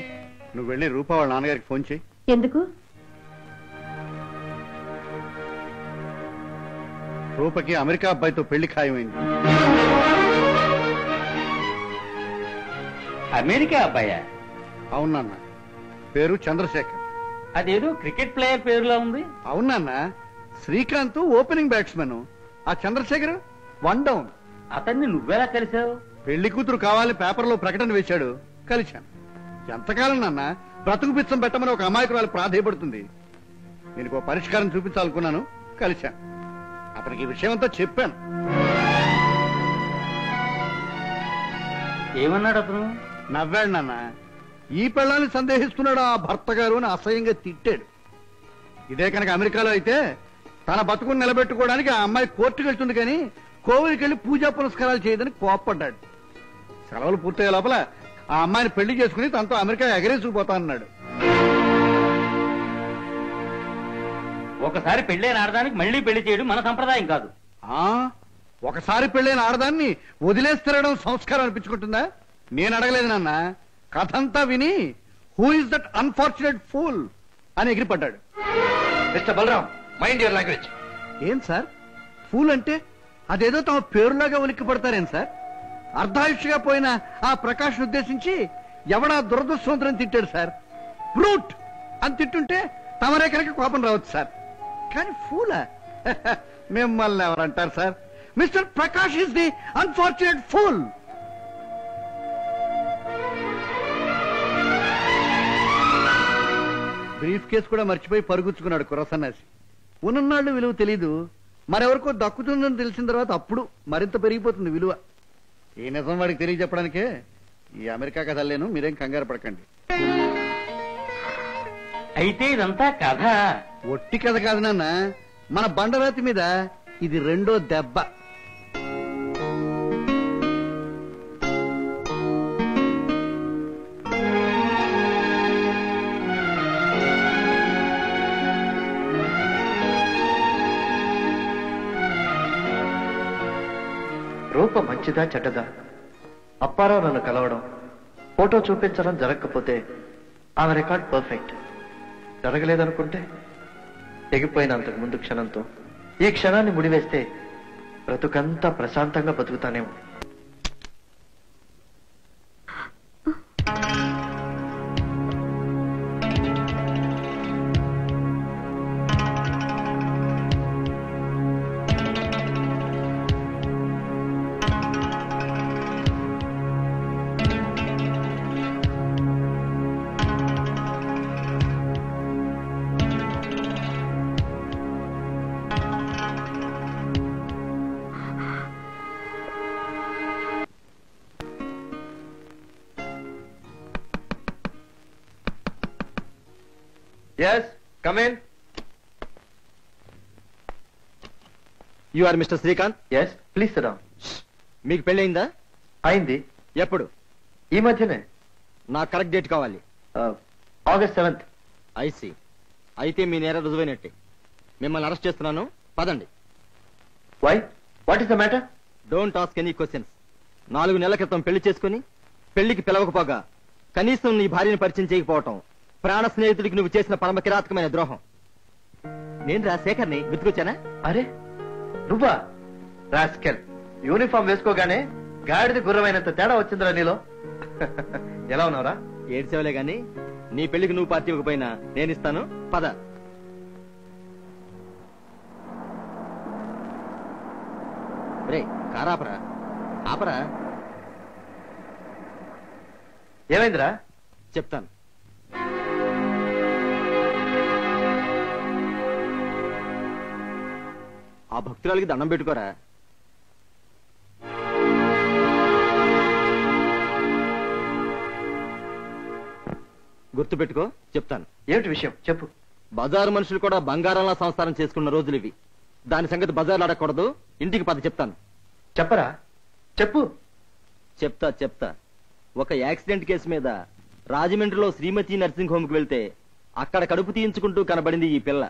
నువ్వు వెళ్ళి రూపా వాళ్ళ నాన్నగారికి ఫోన్ చేయి. ఎందుకు? రూపకి అమెరికా అబ్బాయితో పెళ్లి ఖాయమైంది. అమెరికా అబ్బాయా? అవునన్న, పేరు చంద్రశేఖర్. అదేదో క్రికెట్ ప్లేయర్ పేరులా ఉంది. అవునన్న, శ్రీకాంత్ ఓపెనింగ్ బ్యాట్స్మెన్, ఆ చంద్రశేఖర్ 1 డౌన్. అతన్ని నువ్వెలా కలిసావు? పెళ్లి కూతురు కావాలని పేపర్లో ప్రకటన వేశాడు, కలిశాను. ఎంతకాలం నాన్న బ్రతుకు పిచ్చం పెట్టమని ఒక అమాయకురాలు ప్రాధేయపడుతుంది. నేను పరిష్కారం చూపించాలనుకున్నాను, కలిశాను. అతనికి ఈ విషయం అంతా చెప్పాను. ఏమన్నాడు అతను? నవ్వాడు నాన్న. ఈ పెళ్ళాన్ని సందేహిస్తున్నాడు ఆ భర్త గారు అని అసహ్యంగా తిట్టాడు. ఇదే కనుక అమెరికాలో అయితే తన బతుకుని నిలబెట్టుకోవడానికి ఆ అమ్మాయి కోర్టుకు వెళ్తుంది కానీ కోవిలికి వెళ్లి పూజా పునస్కారాలు చేయదని కోప్పడ్డాడు. సెలవులు పూర్తయ్యే లోపల ఆ అమ్మాయిని పెళ్లి చేసుకుని తనతో అమెరికా ఎగరేసుకుపోతానన్నాడు. ఒకసారి పెళ్ళైన ఆడదానికి మళ్ళీ పెళ్లి చేయడం మన సంప్రదాయం కాదు. ఒకసారి పెళ్ళైన ఆడదాన్ని వదిలేసి తిరగడం సంస్కారం అనిపించుకుంటుందా? నేను అడగలేదు నాన్న. కథంతా విని who is that unfortunate fool అని ఎగిరిపడ్డాడు. Mister Balaram, mind your language. ఏం సార్, ఫూల్ అంటే అదేదో తమ పేరులాగా ఉలిక్కి పడతారేం సార్? అర్ధాయుష్గా పోయిన ఆ ప్రకాష్ ఉద్దేశించి ఎవడా దురదృష్టవంతుని తిట్టాడు సార్. బ్రూట్ అని తిట్టుంటే తమరే కనుక కోపం రావచ్చు సార్. కానీ ఫూలా? మిమ్మల్ని ఎవరంటారు sir? Mister Prakash is the unfortunate fool. Briefcase కూడా మర్చిపోయి పరుగుచ్చుకున్నాడు కుర్రసన్నాసి. ఉన్ననాళ్ళు విలువ తెలీదు, మరెవరికో దక్కుతుందని తెలిసిన తర్వాత అప్పుడు మరింత పెరిగిపోతుంది విలువ. ఈ నిజం వాడికి తెలియజెప్పడానికే ఈ అమెరికా కథ లేను, మీరేం కంగారు పడకండి. అయితే ఇదంతా కథ. ఒట్టి కథ కాదు నాన్న, మన బండరాతి మీద ఇది రెండో దెబ్బ. రూప మంచిదా చెడ్డదా? అప్పారావు నన్ను కలవడం, ఫోటో చూపించడం జరగకపోతే ఆమె రికార్డ్ పర్ఫెక్ట్. జరగలేదనుకుంటే తెగిపోయినంతకు ముందు క్షణంతో ఈ క్షణాన్ని ముడివేస్తే బ్రతుకంతా ప్రశాంతంగా బతుకుతానేమో. Yes, come in. You are Mr. Srikanth? Yes, please sit down. మీకు పెళ్ళయిందా? అయింది. ఎప్పుడు? ఈ మధ్యనే. నాకు కరెక్ట్ డేట్ కావాలి. August 7th. ఐసి. అయితే మీ నేర రుజువైనట్టే. మిమ్మల్ని అరెస్ట్ చేస్తున్నాను. పదండి. Why? What is the matter? Don't ask any questions. 4 నెలల క్రితం పెళ్లి చేసుకుని పెళ్లికి పిలవకపోగా కనీసం నీ భార్యను పరిచయం చేయకపోవటం ప్రాణ స్నేహితుడికి నువ్వు చేసిన పరమ కిరాతకమైన ద్రోహం. నేను రా శేఖర్ని గుర్తుకొచ్చానా? అరే నువ్వా? రాస్కెల్, యూనిఫామ్ వేసుకోగానే గాడిది గుర్రమైనంత తేడా వచ్చిందిరా నీలో. ఎలా ఉన్నావురా? ఏడ్చేవలే గాని నీ పెళ్లికి నువ్వు పార్టీ ఇవ్వకపోయినా నేను ఇస్తాను. పద. రే కారాపరా, ఆపరా. ఏమైందిరా? చెప్తాను. ఆ భక్తురాలకి దండం పెట్టుకోరా. గుర్తు పెట్టుకో, చెప్తాను. ఏమిటి విషయం చెప్పు. బజారు మనుషులు కూడా బంగారంలా సంసారం చేసుకున్న రోజులు ఇవి. దాని సంగతి బజార్లు అడగకూడదు. ఇంటికి పద చెప్తాను. చెప్పరా? చెప్పు. చెప్తా. ఒక యాక్సిడెంట్ కేసు మీద రాజమండ్రిలో శ్రీమతి నర్సింగ్ హోమ్ కు వెళ్తే అక్కడ కడుపు తీయించుకుంటూ కనబడింది ఈ పిల్ల.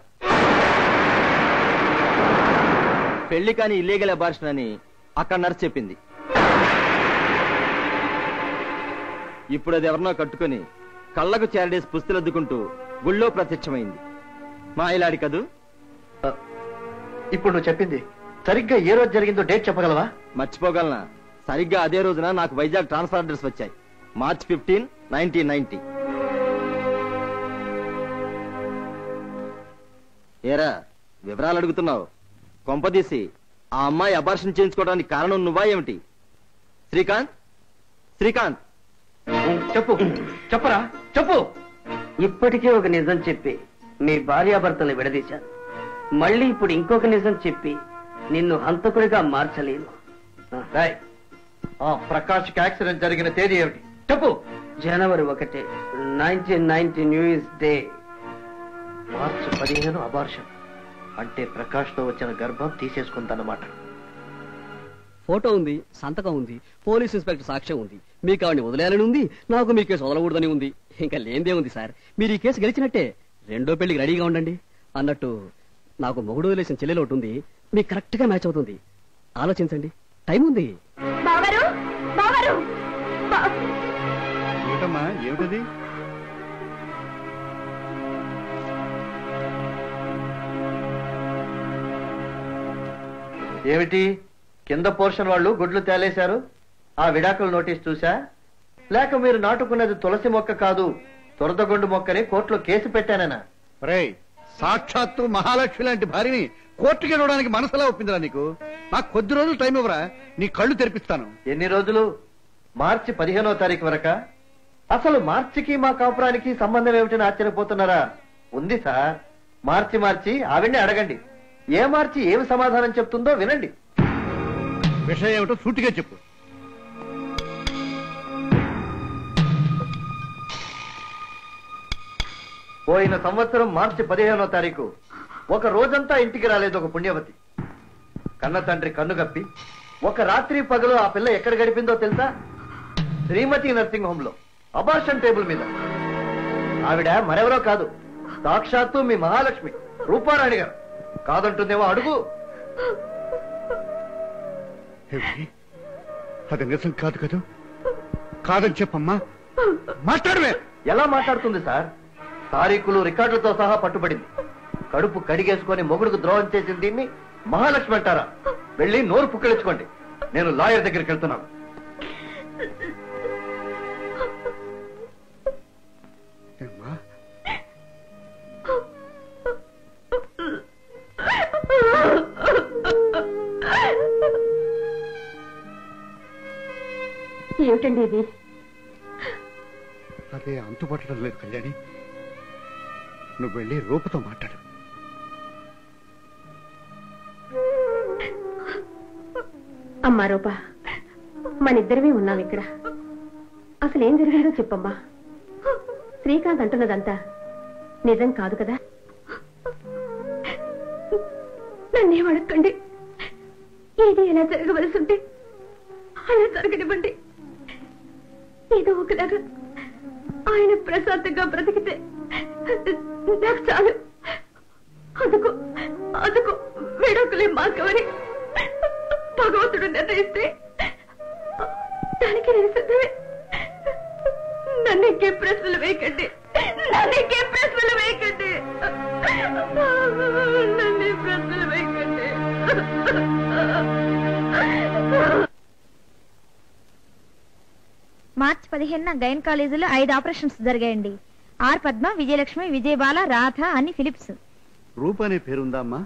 పెళ్లి కాని ఇల్లీగల్ అబార్షన్ అని అక్కడ నర్స్ చెప్పింది. ఇప్పుడు అది ఎవరినో కట్టుకుని కళ్ళకు చేరడేసి పుస్తులద్దుకుంటూ గుళ్ళో ప్రత్యక్షమైంది. మా ఇలాడి కదూ. ఇప్పుడు నువ్వు చెప్పింది సరిగ్గా ఏ రోజు జరిగిందో డేట్ చెప్పగలవా? మర్చిపోగలనా? సరిగ్గా అదే రోజున నాకు వైజాగ్ ట్రాన్స్ఫర్ ఆర్డర్స్ వచ్చాయి. March 15, 1990. ఏరా వివరాలు అడుగుతున్నావు? కొంపదీసి ఆ అమ్మాయి అబార్షన్ చేయించుకోవడానికి కారణం నువ్వా ఏమిటి? శ్రీకాంత్, చెప్పరా? చెప్పు. ఇప్పటికే ఒక నిజం చెప్పి మీ భార్యాభర్తల్ని విడదీశాను. మళ్ళీ ఇప్పుడు ఇంకొక నిజం చెప్పి నిన్ను హంతకుడిగా మార్చలేను. ప్రకాష్ కి యాక్సిడెంట్ జరిగిన తేదీ ఏమిటి చెప్పు. January 1, 1990 New Year's Day. మార్చి 15 అబార్షన్ అంటే ప్రకాష్ తో వచ్చిన గర్భం తీసేసుకుందన్నమాట. ఫోటో ఉంది, సంతకం ఉంది, పోలీస్ ఇన్స్పెక్టర్ సాక్ష్యం ఉంది. మీకు ఆవిడని వదిలేయాలని ఉంది, నాకు మీ కేసు వదలకూడదని ఉంది. ఇంకా లేనిదే ఉంది సార్. మీరు ఈ కేసు గెలిచినట్టే. రెండో పెళ్లికి రెడీగా ఉండండి. అన్నట్టు నాకు మొగుడు వదిలేసిన చెల్లెలు ఒకటి ఉంది. మీకు కరెక్ట్ గా మ్యాచ్ అవుతుంది. ఆలోచించండి, టైం ఉంది. ఏమిటమ్మా? ఏమిటది? ఏమిటి? కింద పోర్షన్ వాళ్ళు గుడ్లు తేలేశారు. ఆ విడాకుల నోటీస్ చూసా? లేక మీరు నాటుకున్నది తులసి మొక్క కాదు తురదగొండు మొక్కని కోర్టులో కేసు పెట్టానన్నా? రేయ్, సాక్షాత్తు మహాలక్ష్మి లాంటి భార్యని కోర్టుకి వెళ్ళడానికి మనసులా ఒప్పిందిరా నీకు? నాకు కొద్ది రోజులు టైం ఇవ్వరా, నీ కళ్ళు తెరిపిస్తాను. ఎన్ని రోజులు? మార్చి 15వ తారీఖు వరక? అసలు మార్చికి మా కాపురానికి సంబంధం ఏమిటని ఆశ్చర్యపోతున్నారా? ఉంది సార్. మార్చి ఆవిడ్ని అడగండి. ఏ మార్చి ఏమి సమాధానం చెప్తుందో వినండి. విషయం ఏమిటో సూటిగా చెప్పు. పోయిన సంవత్సరం మార్చి 15వ తారీఖు ఒక రోజంతా ఇంటికి రాలేదు ఒక పుణ్యవతి. కన్న తండ్రి కన్నుగప్పి ఒక రాత్రి పగలు ఆ పిల్ల ఎక్కడ గడిపిందో తెలుసా? శ్రీమతి నర్సింగ్ హోమ్ లో అబార్షన్ టేబుల్ మీద. ఆవిడ మరెవరో కాదు, సాక్షాత్తు మీ మహాలక్ష్మి రూపారాణి గారు. కాదంటుందేమో అడుగు. అది నిజం కాదు కదా? కాదని చెప్పమ్మా. మాట్లాడవే. ఎలా మాట్లాడుతుంది సార్? తారీఖులు రికార్డులతో సహా పట్టుబడింది. కడుపు కడిగేసుకొని మొగుడుకు ద్రోహం చేసిన దీన్ని మహాలక్ష్మి అంటారా? వెళ్ళి నోరు పుక్కిలించుకోండి. నేను లాయర్ దగ్గరికి వెళ్తున్నాను. ఏమిటండి ఇది? అదే అంతుపట్టడం లేదు కళ్యాణి. నువ్వు వెళ్ళి రూపతో మాట్లాడు. అమ్మా రూప, మనిద్దరమే ఉన్నాం ఇక్కడ. అసలేం జరిగిందో చెప్పమ్మా. శ్రీకాంత్ అంటున్నదంతా నిజం కాదు కదా? నన్నేం అడగండి. ఏది ఎలా జరగవలసి ఉంటే అలా జరగనివ్వండి. ఏదో ఒకలాగా ఆయన ప్రశాంతంగా బ్రతికితే నాకు చాలు. అందుకు అందుకు విడాకులే మార్గమని భగవంతుడు నిర్ణయిస్తే దానికి నేను సిద్ధమే. నన్ను ప్రశ్నలు వేయకండి. నన్ను ప్రశ్నలు వేయకండి. నన్ను ప్రశ్నలు వేయకండి. మార్చి 15న గైన్ కాలేజీలో 5 ఆపరేషన్స్ జరిగాయండి. ఆర్ పద్మ, విజయలక్ష్మి, విజయబాల, రాధ అని ఫిలిప్స్. రూప అనే పేరుందా అమ్మా?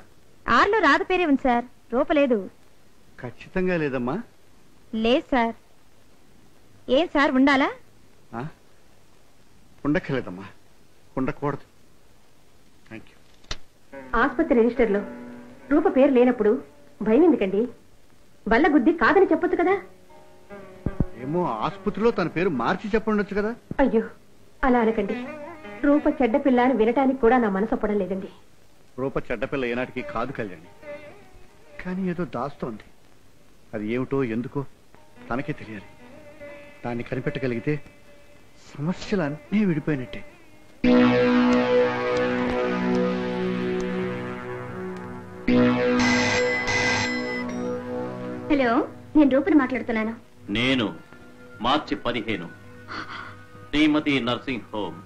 ఆర్లో రాధ పేరే ఉంది సార్, రూప లేదు. ఖచ్చితంగా లేదమ్మా? లేదు సార్. ఏం సార్ ఉండాలా? ఉండక్కర్లేదమ్మా, ఉండకూడదు. Thank you. ఆసుపత్రి రిజిస్టర్లో రూప పేరు లేనప్పుడు భయం ఎందుకండి? బల్ల గుద్ది కాదని చెప్పొచ్చు కదా? ఏమో, ఆసుపత్రిలో తన పేరు మార్చి చెప్పండొచ్చు కదా? అయ్యో, అలా అనకండి. రూప చెడ్డ పిల్ల అని వినటానికి కూడా నా మనసు ఒప్పడం లేదండి. రూప చెడ్డపిల్ల ఏనాటికి కాదు కళ్యాణి. కానీ ఏదో దాస్తోంది. అది ఏమిటో ఎందుకో తనకే తెలియాలి. దాన్ని కనిపెట్టగలిగితే సమస్యలు అన్నీ విడిపోయినట్టే. హలో, నేను రూపని మాట్లాడుతున్నాను. నేను మార్చి 15 శ్రీమతి నర్సింగ్ హోమ్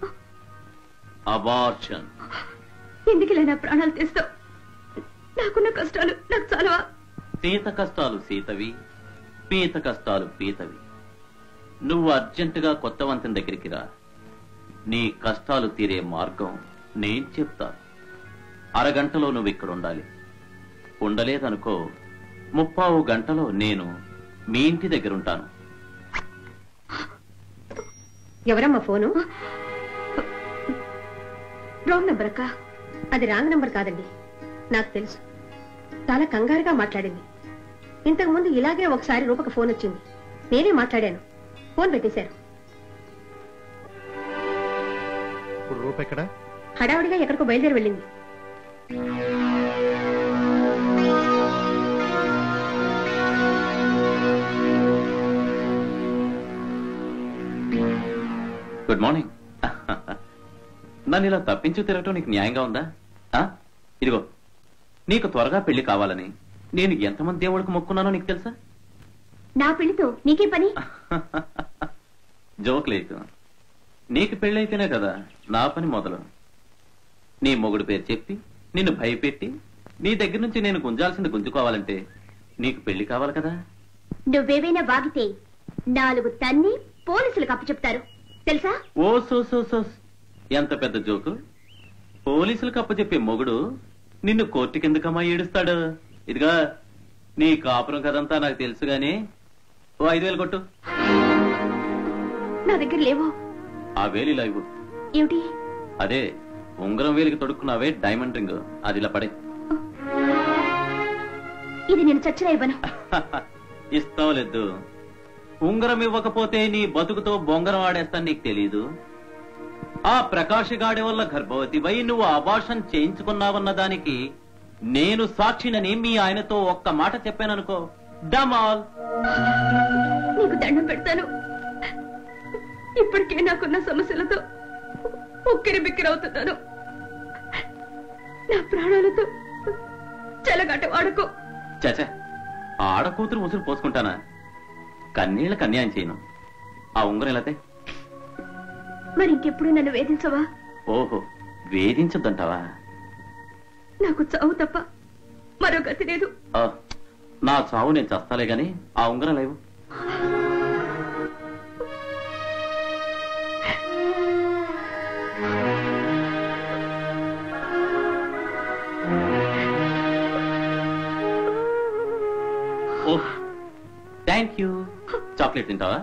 అబార్షన్. ఎందుకు ఇలా నా ప్రాణాలు తీస్తావు? నాకున్న కష్టాలు నాకు చాలవా? సీత కష్టాలు సీతవి, పీత కష్టాలు పీతవి. నువ్వు అర్జెంటుగా కొత్త వంతెన దగ్గరికి రా. నీ కష్టాలు తీరే మార్గం నేను చెప్తాను. అరగంటలో నువ్వు ఇక్కడ ఉండాలి. ఉండలేదనుకో 30 గంటలో నేను మీ ఇంటి దగ్గర ఉంటాను. ఎవరమ్మా ఫోను? రాంగ్ నంబర్ అక్క. అది రాంగ్ నంబర్ కాదండి, నాకు తెలుసు. చాలా కంగారుగా మాట్లాడింది. ఇంతకు ముందు ఇలాగే ఒకసారి రూపకు ఫోన్ వచ్చింది. నేనే మాట్లాడాను. ఫోన్ పెట్టేశారు. రూప ఎక్కడ? హడావుడిగా ఎక్కడికో బయలుదేరి వెళ్ళింది. Good morning. నన్ను ఇలా తప్పించు తిరగటం నీకు న్యాయంగా ఉందా? ఇదిగో, నీకు త్వరగా పెళ్లి కావాలని నేను ఎంతమంది దేవుడికి మొక్కున్నానో నీకు తెలుసా? నా పెళ్లితో నీకే పని? జోక్ లేదు. నీకు పెళ్ళైతేనే కదా నా పని మొదలు. నీ మొగుడు పేరు చెప్పి నిన్ను భయపెట్టి నీ దగ్గర నుంచి నేను గుంజాల్సింది గుంజుకోవాలంటే నీకు పెళ్లి కావాలి కదా. నువ్వేవైనా వాగితే 4 తన్ని పోలీసులకు అప్పచెప్తారు తెలుసా? ఓ సో ఎంత పెద్ద జోకు. పోలీసులకు అప్పచెప్పే మొగుడు నిన్ను కోర్టు కిందకమ్మా ఏడుస్తాడు. ఇదిగా నీ కాపురం కదంతా నాకు తెలుసు గాని ఓ 5,000 కొట్టు. నా దగ్గర లేవో. ఆ వేలు ఇలా ఇవ్వు. ఏమిటి? అదే ఉంగరం వేలికి తొడుక్కున్నావే డైమండ్ రింగ్, అది ఇలా పడే. ఇది నేను చచ్చినా ఇవ్వను. ఇస్తావు లేదు. ఉంగరం ఇవ్వకపోతే నీ బతుకుతో బొంగరం ఆడేస్తాను నీకు తెలీదు. ఆ ప్రకాష్ గాడి వల్ల గర్భవతివై నువ్వు అబార్షన్ చేయించుకున్నావన్న దానికి నేను సాక్షినని మీ ఆయనతో ఒక్క మాట చెప్పాననుకో, డమాల్. నీకు దండం పెడతాను. ఇప్పటికే నాకున్న సమస్యలతో ఉక్కిరి బిక్కిరవుతున్నాను. నా ప్రాణాలతో చెలగాట వాడుకో. చచ, ఆడకూతురు ముసురు పోసుకుంటానా? కన్నీళ్ళకి అన్యాయం చేయను. ఆ ఉంగరం ఎలాతే? మరి ఇంకెప్పుడు నన్ను వేధించవా? ఓహో, వేధించొద్దంటావా? నాకు చావు తప్ప మరో గతి లేదు. నా చావు నేను చస్తాలే గాని ఆ ఉంగరం లేవు. ఓహ్, థ్యాంక్ యూ. చాక్లెట్ తింటావా?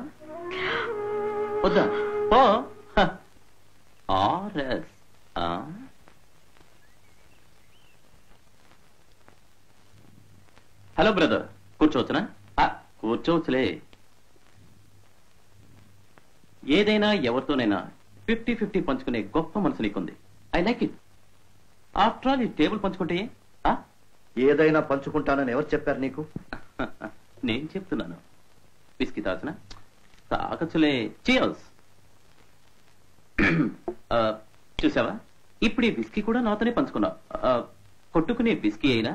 వద్దా? ఓ ఆర్ఎస్. హలో బ్రదర్, కూర్చోవచ్చునా? కూర్చోవచ్చులే. ఏదైనా ఎవరితోనైనా 50-50 పంచుకునే గొప్ప మనసు నీకుంది. I like it. After all ఈ టేబుల్ పంచుకుంటే ఏదైనా పంచుకుంటానని ఎవరు చెప్పారు నీకు? నేను చెప్తున్నాను. విస్కీ తాగచ్చునా? తాగచ్చులే. చియర్స్. చూసావా, ఇప్పుడు ఈ విస్కీ కూడా నాతోనే పంచుకున్నావు. కొట్టుకునే విస్కీ అయినా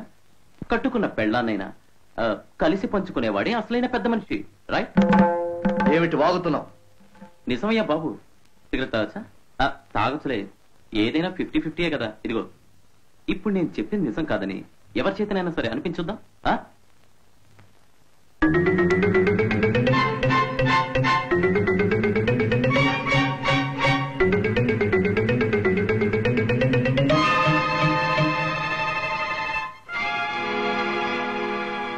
కట్టుకున్న పెళ్ళాన్నైనా కలిసి పంచుకునేవాడే అసలైన పెద్ద మనిషి, రైట్? ఏమిటి వాగుతున్నావు? నిజమయ్యా బాబు. సిగరెట్ తాగచ్చా? తాగచ్చులే. ఏదైనా 50-50 కదా. ఇదిగో, ఇప్పుడు నేను చెప్పింది నిజం కాదని ఎవరి చేతనైనా సరే అనిపించుద్దాం.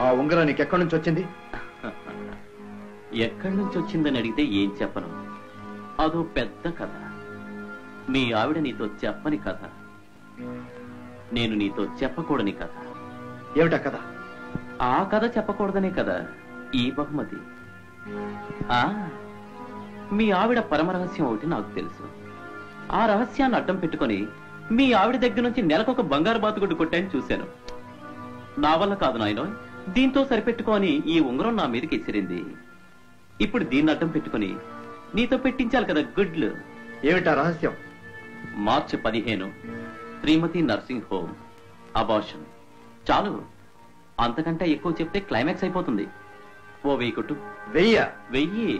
ఆ ఉంగరం నీకు ఎక్కడి నుంచి వచ్చింది? ఎక్కడి నుంచి వచ్చిందని అడిగితే ఏం చెప్పను. అదో పెద్ద కథ. మీ ఆవిడ నీతో చెప్పని కథ, నేను నీతో చెప్పకూడని కథ. ఏమిటా కథ? ఆ కథ చెప్పకూడదనే కదా ఈ బహుమతి. మీ ఆవిడ పరమరహస్యం ఒకటి నాకు తెలుసు. ఆ రహస్యాన్ని అడ్డం పెట్టుకుని మీ ఆవిడ దగ్గర నుంచి నెలకొక బంగారు బాతుగుడ్డు కొట్టాయని చూశాను. నా వల్ల కాదు నాయనో, దీంతో సరిపెట్టుకొని ఈ ఉంగరం నా మీదకి ఎసిరింది. ఇప్పుడు దీన్ని అడ్డం పెట్టుకుని నీతో పెట్టించాలి కదా గుడ్లు. ఏమిటా రహస్యం? మార్చి 15 శ్రీమతి నర్సింగ్ హోమ్, అబార్షన్. చాలు, అంతకంటే ఎక్కువ చెప్తే క్లైమాక్స్ అయిపోతుంది. ఓ 1000 కొట్టు. 1000.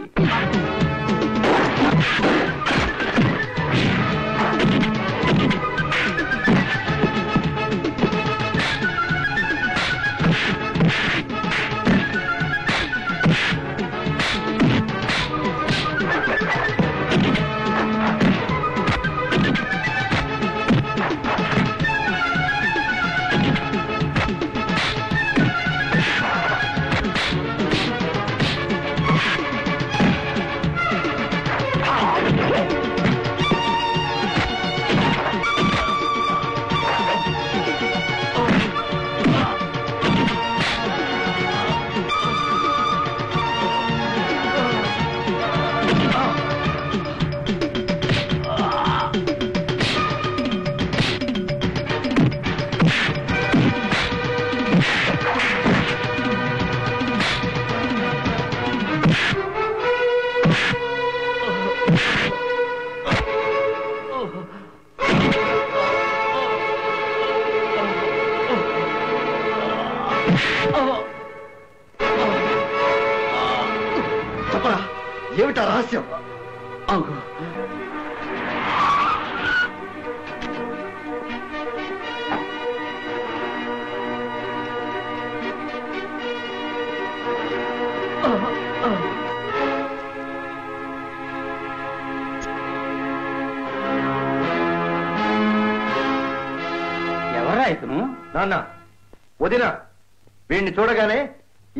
చెప్పరా, ఏమిటా రహస్యం? ఎవరా ఇతను? నాన్న, వదిన, వీడిని చూడగానే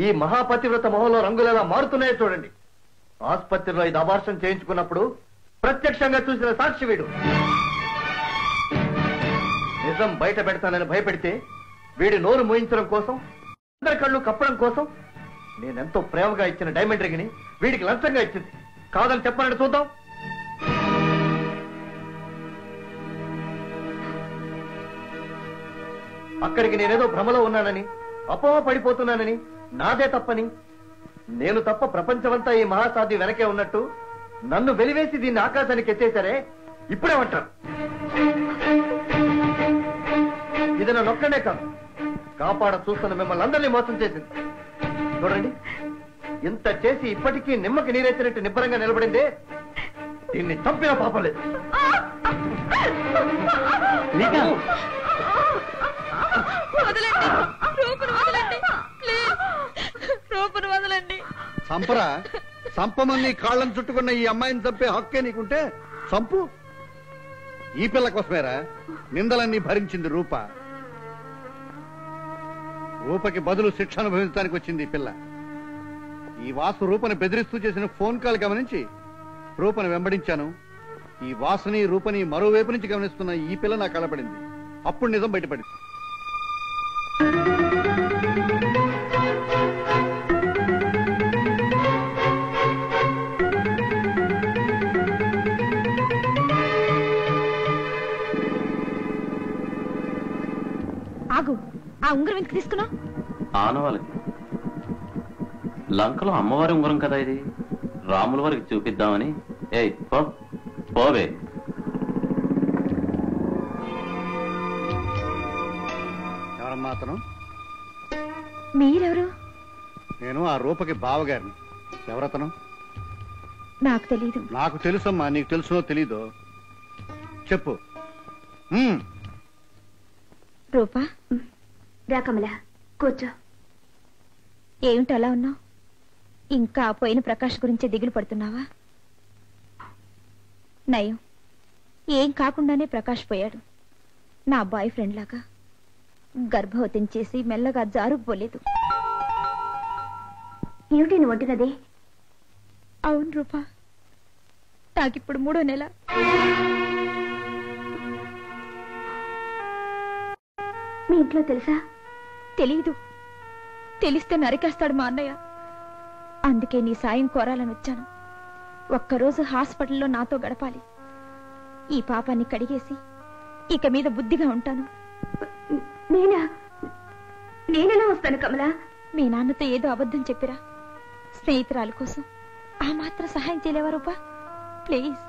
ఈ మహాపతివ్రత మొహంలో రంగులెలా మారుతున్నాయో చూడండి. ఆసుపత్రిలో ఇది అబార్షన్ చేయించుకున్నప్పుడు ప్రత్యక్షంగా చూసిన సాక్షి వీడు. నిజం బయట పెడతానని భయపెడితే వీడి నోరు మోయించడం కోసం, అందరి కళ్ళు కప్పడం కోసం నేనెంతో ప్రేమగా ఇచ్చిన డైమండ్ రింగ్ ని వీడికి లంచంగా ఇచ్చింది. కాదని చెప్పనండి చూద్దాం. అక్కడికి నేనేదో భ్రమలో ఉన్నానని, అపోహ పడిపోతున్నానని, నాదే తప్పని, నేను తప్ప ప్రపంచమంతా ఈ మహాసాధ్యం వెనకే ఉన్నట్టు నన్ను వెలివేసి దీన్ని ఆకాశానికి ఎత్తేశారే, ఇప్పుడేమంటారు? ఇది నా నొక్కనే కాదు, కాపాడ చూస్తున్న మిమ్మల్ని అందరినీ మోసం చేసింది. చూడండి, ఇంత చేసి ఇప్పటికీ నిమ్మకి నీరెత్తినట్టు నిబ్బరంగా నిలబడిందే, దీన్ని చంపిన పాపం లేదు. సంపరా, సంపమని కాళ్ళని చుట్టుకున్న ఈ అమ్మాయిని చంపే హక్కే నీకుంటే సంపు. ఈ పిల్ల కోసమేరా నిందలన్నీ భరించింది రూప. రూపకి బదులు శిక్ష అనుభవించడానికి వచ్చింది ఈ పిల్ల. ఈ వాసు రూపని బెదిరిస్తూ చేసిన ఫోన్ కాల్ గమనించి రూపని వెంబడించాను. ఈ వాసుని రూపని మరోవైపు నుంచి గమనిస్తున్న ఈ పిల్ల నా కలపడింది. అప్పుడు నిజం బయటపడింది. ఆగు, ఆ ఉంగరం ఎందుకు తీసుకున్నావు? ఆనవాళ్ళకి లంకలో అమ్మవారి ఉంగరం కదా ఇది, రాముల వారికి చూపిద్దామని. ఏయ్ పోవే. ఎవరమ్మా అతను? మీరెవరు? నేను ఆ రూపకి బావగారిని. ఎవరతను? నాకు తెలీదు. నాకు తెలుసమ్మా, నీకు తెలుసునో తెలీదో చెప్పు. రూపా, రా కమల, కూర్చో. ఏమిటి అలా ఉన్నావు? ఇంకా పోయిన ప్రకాష్ గురించే దిగులు పడుతున్నావా? నయం, ఏం కాకుండానే ప్రకాష్ పోయాడు. నా బాయ్ ఫ్రెండ్ లాగా గర్భవతిని చేసి మెల్లగా జారుకుపోలేదు. ఏమిటి నువ్వు ఒంటిగదే? అవును రూపా, నాకిప్పుడు 3వ నెల. మీ ఇంట్లో తెలుసా? తెలీదు. తెలిస్తే నరికేస్తాడు మా అన్నయ్య. అందుకే నీ సాయం కోరాలని వచ్చాను. ఒక్కరోజు హాస్పిటల్లో నాతో గడపాలి. ఈ పాపాన్ని కడిగేసి ఇక మీద బుద్ధిగా ఉంటాను. నేనెలా వస్తాను కమలా? మీ నాన్నతో ఏదో అబద్ధం చెప్పిరా. స్నేహితురాలు కోసం ఆ మాత్రం సహాయం చేయలేవా రూపా? ప్లీజ్.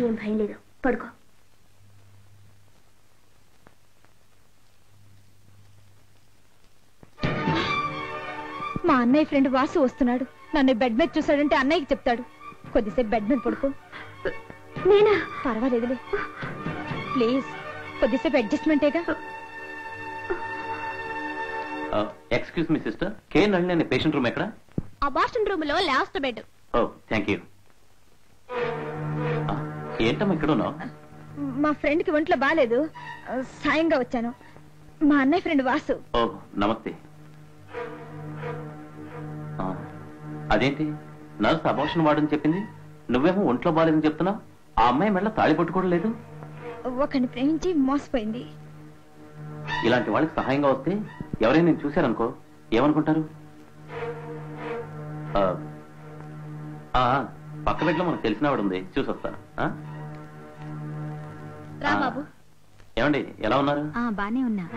ఏం భయం లేదు, పడుకో. మా అన్నయ్య ఫ్రెండ్ వాసు వస్తున్నాడు. నన్ను బెడ్ మీద చూసాడంటే అన్నయ్యకి చెప్తాడు. కొద్దిసేపు బెడ్ మీద పడుకో. నేనా? పర్వాలేదులే, ప్లీజ్. కొద్దిసేపు అడ్జస్ట్మెంటేగా. Excuse me sister, K Nalini అనే పేషెంట్ రూమ్ ఎక్కడ? అబార్షన్ రూమ్ లో last bed. Oh thank you. ఏంటమ్మా ఇక్కడ ఉన్నావు? మా ఫ్రెండ్ కి ఒంట్లో బాలేదు, సాయంగా వచ్చాను. మా అన్నయ్య ఫ్రెండ్ వాసు. ఓ నమస్తే. అదేంటి నర్స్ అబార్షన్ వాడని చెప్పింది, నువ్వేమో ఒంట్లో బాలేదని చెప్తున్నావు? ఆ అమ్మాయి మెళ్ళ తాళి పట్టుకోవడం లేదు. ఒకరిని ప్రేమించి మోసపోయింది. ఇలాంటి వాళ్ళకి సహాయంగా వస్తే ఎవరైనా నేను చూశారనుకో ఏమనుకుంటారు? పక్క బెడ్లో మనకు తెలిసిన వాడు ఉంది, చూసి వస్తాను. బాబు. ఏమండి ఎలా ఉన్నారు? బానే ఉన్నా.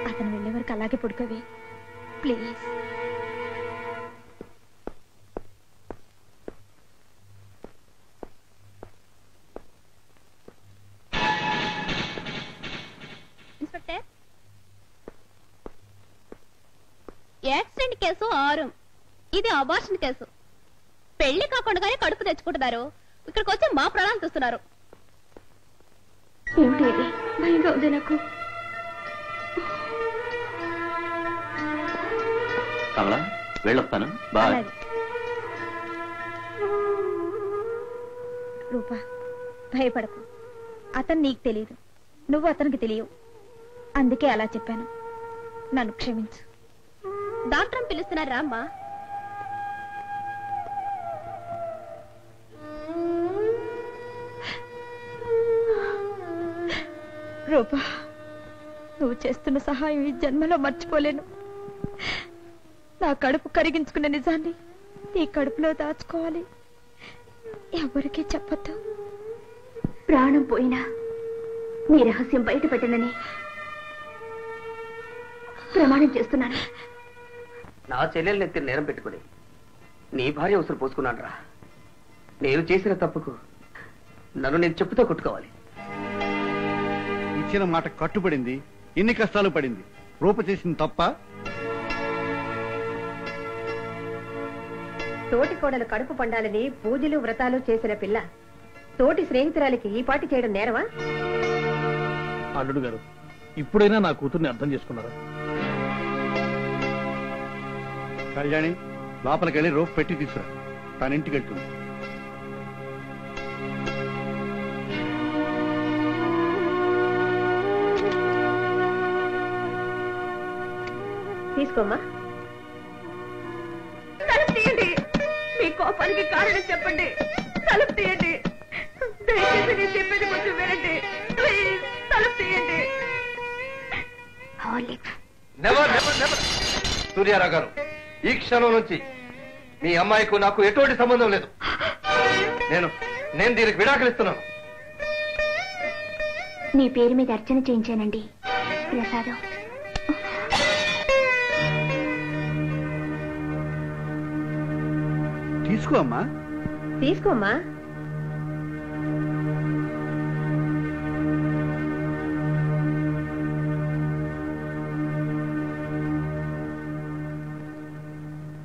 అతను వెళ్ళే వరకు అలాగే పడుకోవే ప్లీజ్. ఇన్స్పెక్టర్, యాక్సిడెంట్ కేసు 6, ఇది అబార్షన్ కేసు. పెళ్లి కాకుండానే కడుపు తెచ్చుకుంటున్నారు, ఇక్కడికి వచ్చి మా ప్రాణాలు చూస్తున్నారు. ఏమిటి ఇది? భయంగా ఉంది నాకు. కమలా వెళ్ళొస్తాను, బాయ్. రూపా, భయపడకు. అతను నీకు తెలియదు, నువ్వు అతనికి తెలియవు. అందుకే అలా చెప్పాను. నన్ను క్షమించు. డాక్టర్ పిలుస్తున్నారా అమ్మా? రూపా, నువ్వు చేస్తున్న సహాయం ఈ జన్మలో మర్చిపోలేను. నా కడుపు కరిగించుకున్న నిజాన్ని నీ కడుపులో దాచుకోవాలి. ఎవరికీ చెప్పొద్దు. ప్రాణం పోయినా మీ రహస్యం బయట పెట్టనని ప్రమాణం చేస్తున్నాను. నా చెల్లెల్ని ఎత్తి నేరం పెట్టుకుని నీ భార్య ఉసురు పోసుకున్నాను రా. నేను చేసిన తప్పుకు నన్ను నేను చెప్పుతో కొట్టుకోవాలి. ఇచ్చిన మాట కట్టుబడింది, ఇన్ని కష్టాలు పడింది. రూప చేసింది తప్ప? తోటి కోడలు కడుపు పండాలని పూజలు వ్రతాలు చేసిన పిల్ల తోటి స్నేహితురాలికి ఈ పాటి చేయడం నేరవా? అల్లుడు గారు, ఇప్పుడైనా నా కూతుర్ని అర్థం చేసుకున్నారా? కళ్యాణి, లోపలికి వెళ్ళి రూపు పెట్టి తీసుకురా. తన ఇంటికి వెళ్తుంది. తీసుకోమ్మా. తలుపు తీయండి. మీ కోపానికి కారణం చెప్పండి. తలుపు తీయండి. దయచేసి నేను చెప్పేది కొంచెం వినండి. ప్లీజ్ తలుపు తీయండి. సూర్యారావు గారు, ఈ క్షణం నుంచి మీ అమ్మాయికు నాకు ఎటువంటి సంబంధం లేదు. నేను దీనికి విడాకులిస్తున్నాను. మీ పేరు మీద అర్చన చేయించానండి. ప్రసాదం. తీసుకో అమ్మా. తీసుకోమ్మా.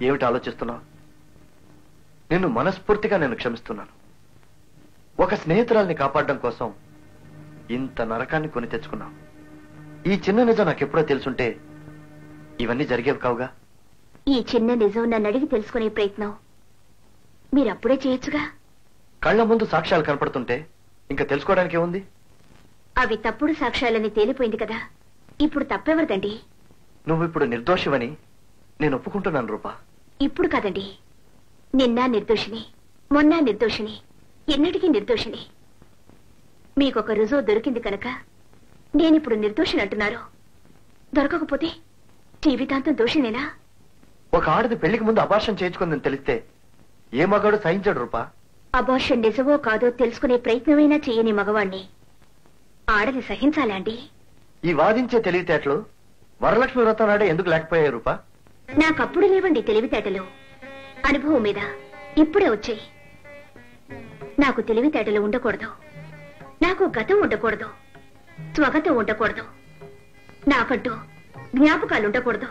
ఏమిటి ఆలోచిస్తున్నావు? నిన్ను మనస్ఫూర్తిగా నేను క్షమిస్తున్నాను. ఒక స్నేహితురాల్ని కాపాడడం కోసం ఇంత నరకాన్ని కొని తెచ్చుకున్నావు. ఈ చిన్న నిజం నాకెప్పుడో తెలుసుంటే ఇవన్నీ జరిగేవి కావుగా. ఈ చిన్న నిజం నన్ను అడిగి తెలుసుకునే ప్రయత్నం మీరప్పుడే చేయొచ్చుగా. కళ్ల ముందు సాక్ష్యాలు కనపడుతుంటే ఇంకా తెలుసుకోవడానికి ఏముంది? అవి తప్పుడు సాక్ష్యాలని తేలిపోయింది కదా. ఇప్పుడు తప్పెవరిదండి? నువ్వు ఇప్పుడు నిర్దోషివని నేను ఒప్పుకుంటున్నాను రూపా. ఇప్పుడు కాదండి. నిన్న నిర్దోషిని, మొన్న నిర్దోషిని, ఎన్నటికీ నిర్దోషిని. మీకొక రుజువు దొరికింది కనుక నేనిప్పుడు నిర్దోషిని అంటున్నారు. దొరకకపోతే జీవితాంతం దోషినేనా? ఒక ఆడది పెళ్లికి ముందు అబార్షన్ చేయించుకుందని తెలిస్తే ఏ మగాడు సహించాడు రూపా? అబార్షన్ నిజమో కాదో తెలుసుకునే ప్రయత్నమైనా చేయని మగవాణ్ణి ఆడది సహించాలా అండి? ఈ వాదించే తెలివితేటలు వరలక్ష్మి వ్రతం నాడే ఎందుకు లేకపోయాయి రూపా? నాకప్పుడు లేవండి తెలివితేటలు. అనుభవం మీద ఇప్పుడే వచ్చాయి. నాకు తెలివితేటలు ఉండకూడదు. నాకు గతం ఉండకూడదు. స్వగతం ఉండకూడదు. నాకంటూ జ్ఞాపకాలు ఉండకూడదు.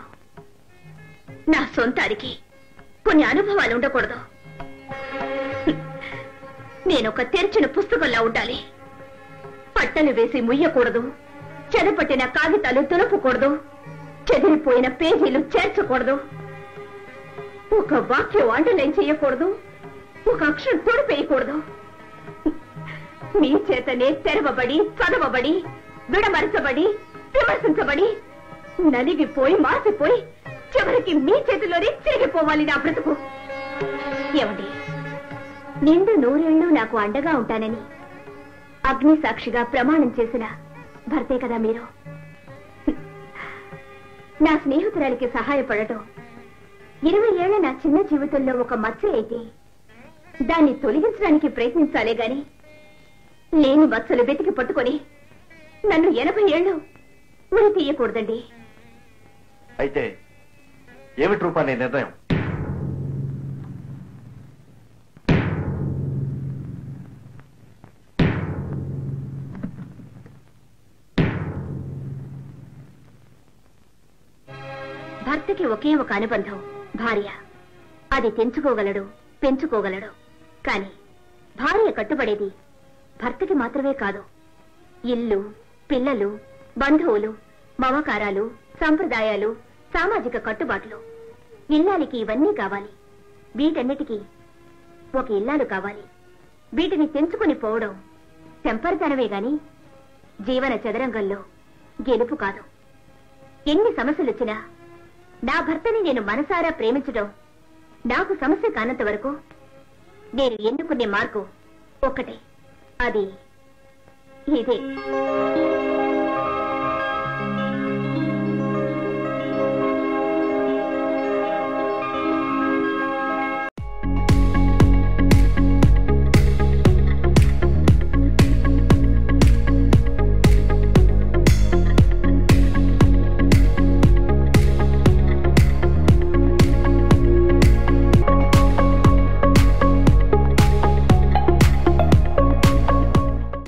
నా సొంతానికి కొన్ని అనుభవాలు ఉండకూడదు. నేనొక తెరిచిన పుస్తకంలా ఉండాలి. పట్టలు వేసి ముయ్యకూడదు. చెదపట్టిన కాగితాలు తులపకూడదు. చెదిరిపోయిన పేజీలు చేర్చకూడదు. ఒక వాక్యం అండర్లైన్ చేయకూడదు. ఒక అక్షరం తొడిపేయకూడదు. మీ చేతనే తెరవబడి, చదవబడి, విడమరచబడి, విమర్శించబడి, నలిగిపోయి, మాసిపోయి, చివరికి మీ చేతిలోనే తిరిగిపోవాలి నా బ్రతుకు. ఏమండి, నిండు నూరేళ్లు నాకు అండగా ఉంటానని అగ్ని సాక్షిగా ప్రమాణం చేసిన భర్తే కదా మీరు. నా స్నేహితురాలికి సహాయపడటం 20 ఏళ్ల నా చిన్న జీవితంలో ఒక మచ్చ అయితే దాన్ని తొలగించడానికి ప్రయత్నించాలే గాని లేని మచ్చలు వెతికి పట్టుకొని నన్ను 80 ఏళ్లు ఉరి తీయకూడదండి. అయితే ఏమిటి రూపా నీ నిర్ణయం? భర్తకి ఒకే ఒక అనుబంధం భార్య. అది తెంచుకోగలడు, పెంచుకోగలడు. కాని భార్య కట్టుబడేది భర్తకి మాత్రమే కాదు. ఇల్లు, పిల్లలు, బంధువులు, మమకారాలు, సంప్రదాయాలు, సామాజిక కట్టుబాట్లు. ఇల్లాలికి ఇవన్నీ కావాలి. వీటన్నిటికీ ఒక ఇల్లాలు కావాలి. వీటిని తెంచుకుని పోవడం తెంపరితనమే గాని జీవన చదరంగంలో గెలుపు కాదు. ఎన్ని సమస్యలొచ్చినా నా భర్తని నేను మనసారా ప్రేమించడం నాకు సమస్య కానంత వరకు నేను ఎన్నుకునే మార్గం ఒక్కటే. అది ఇదే.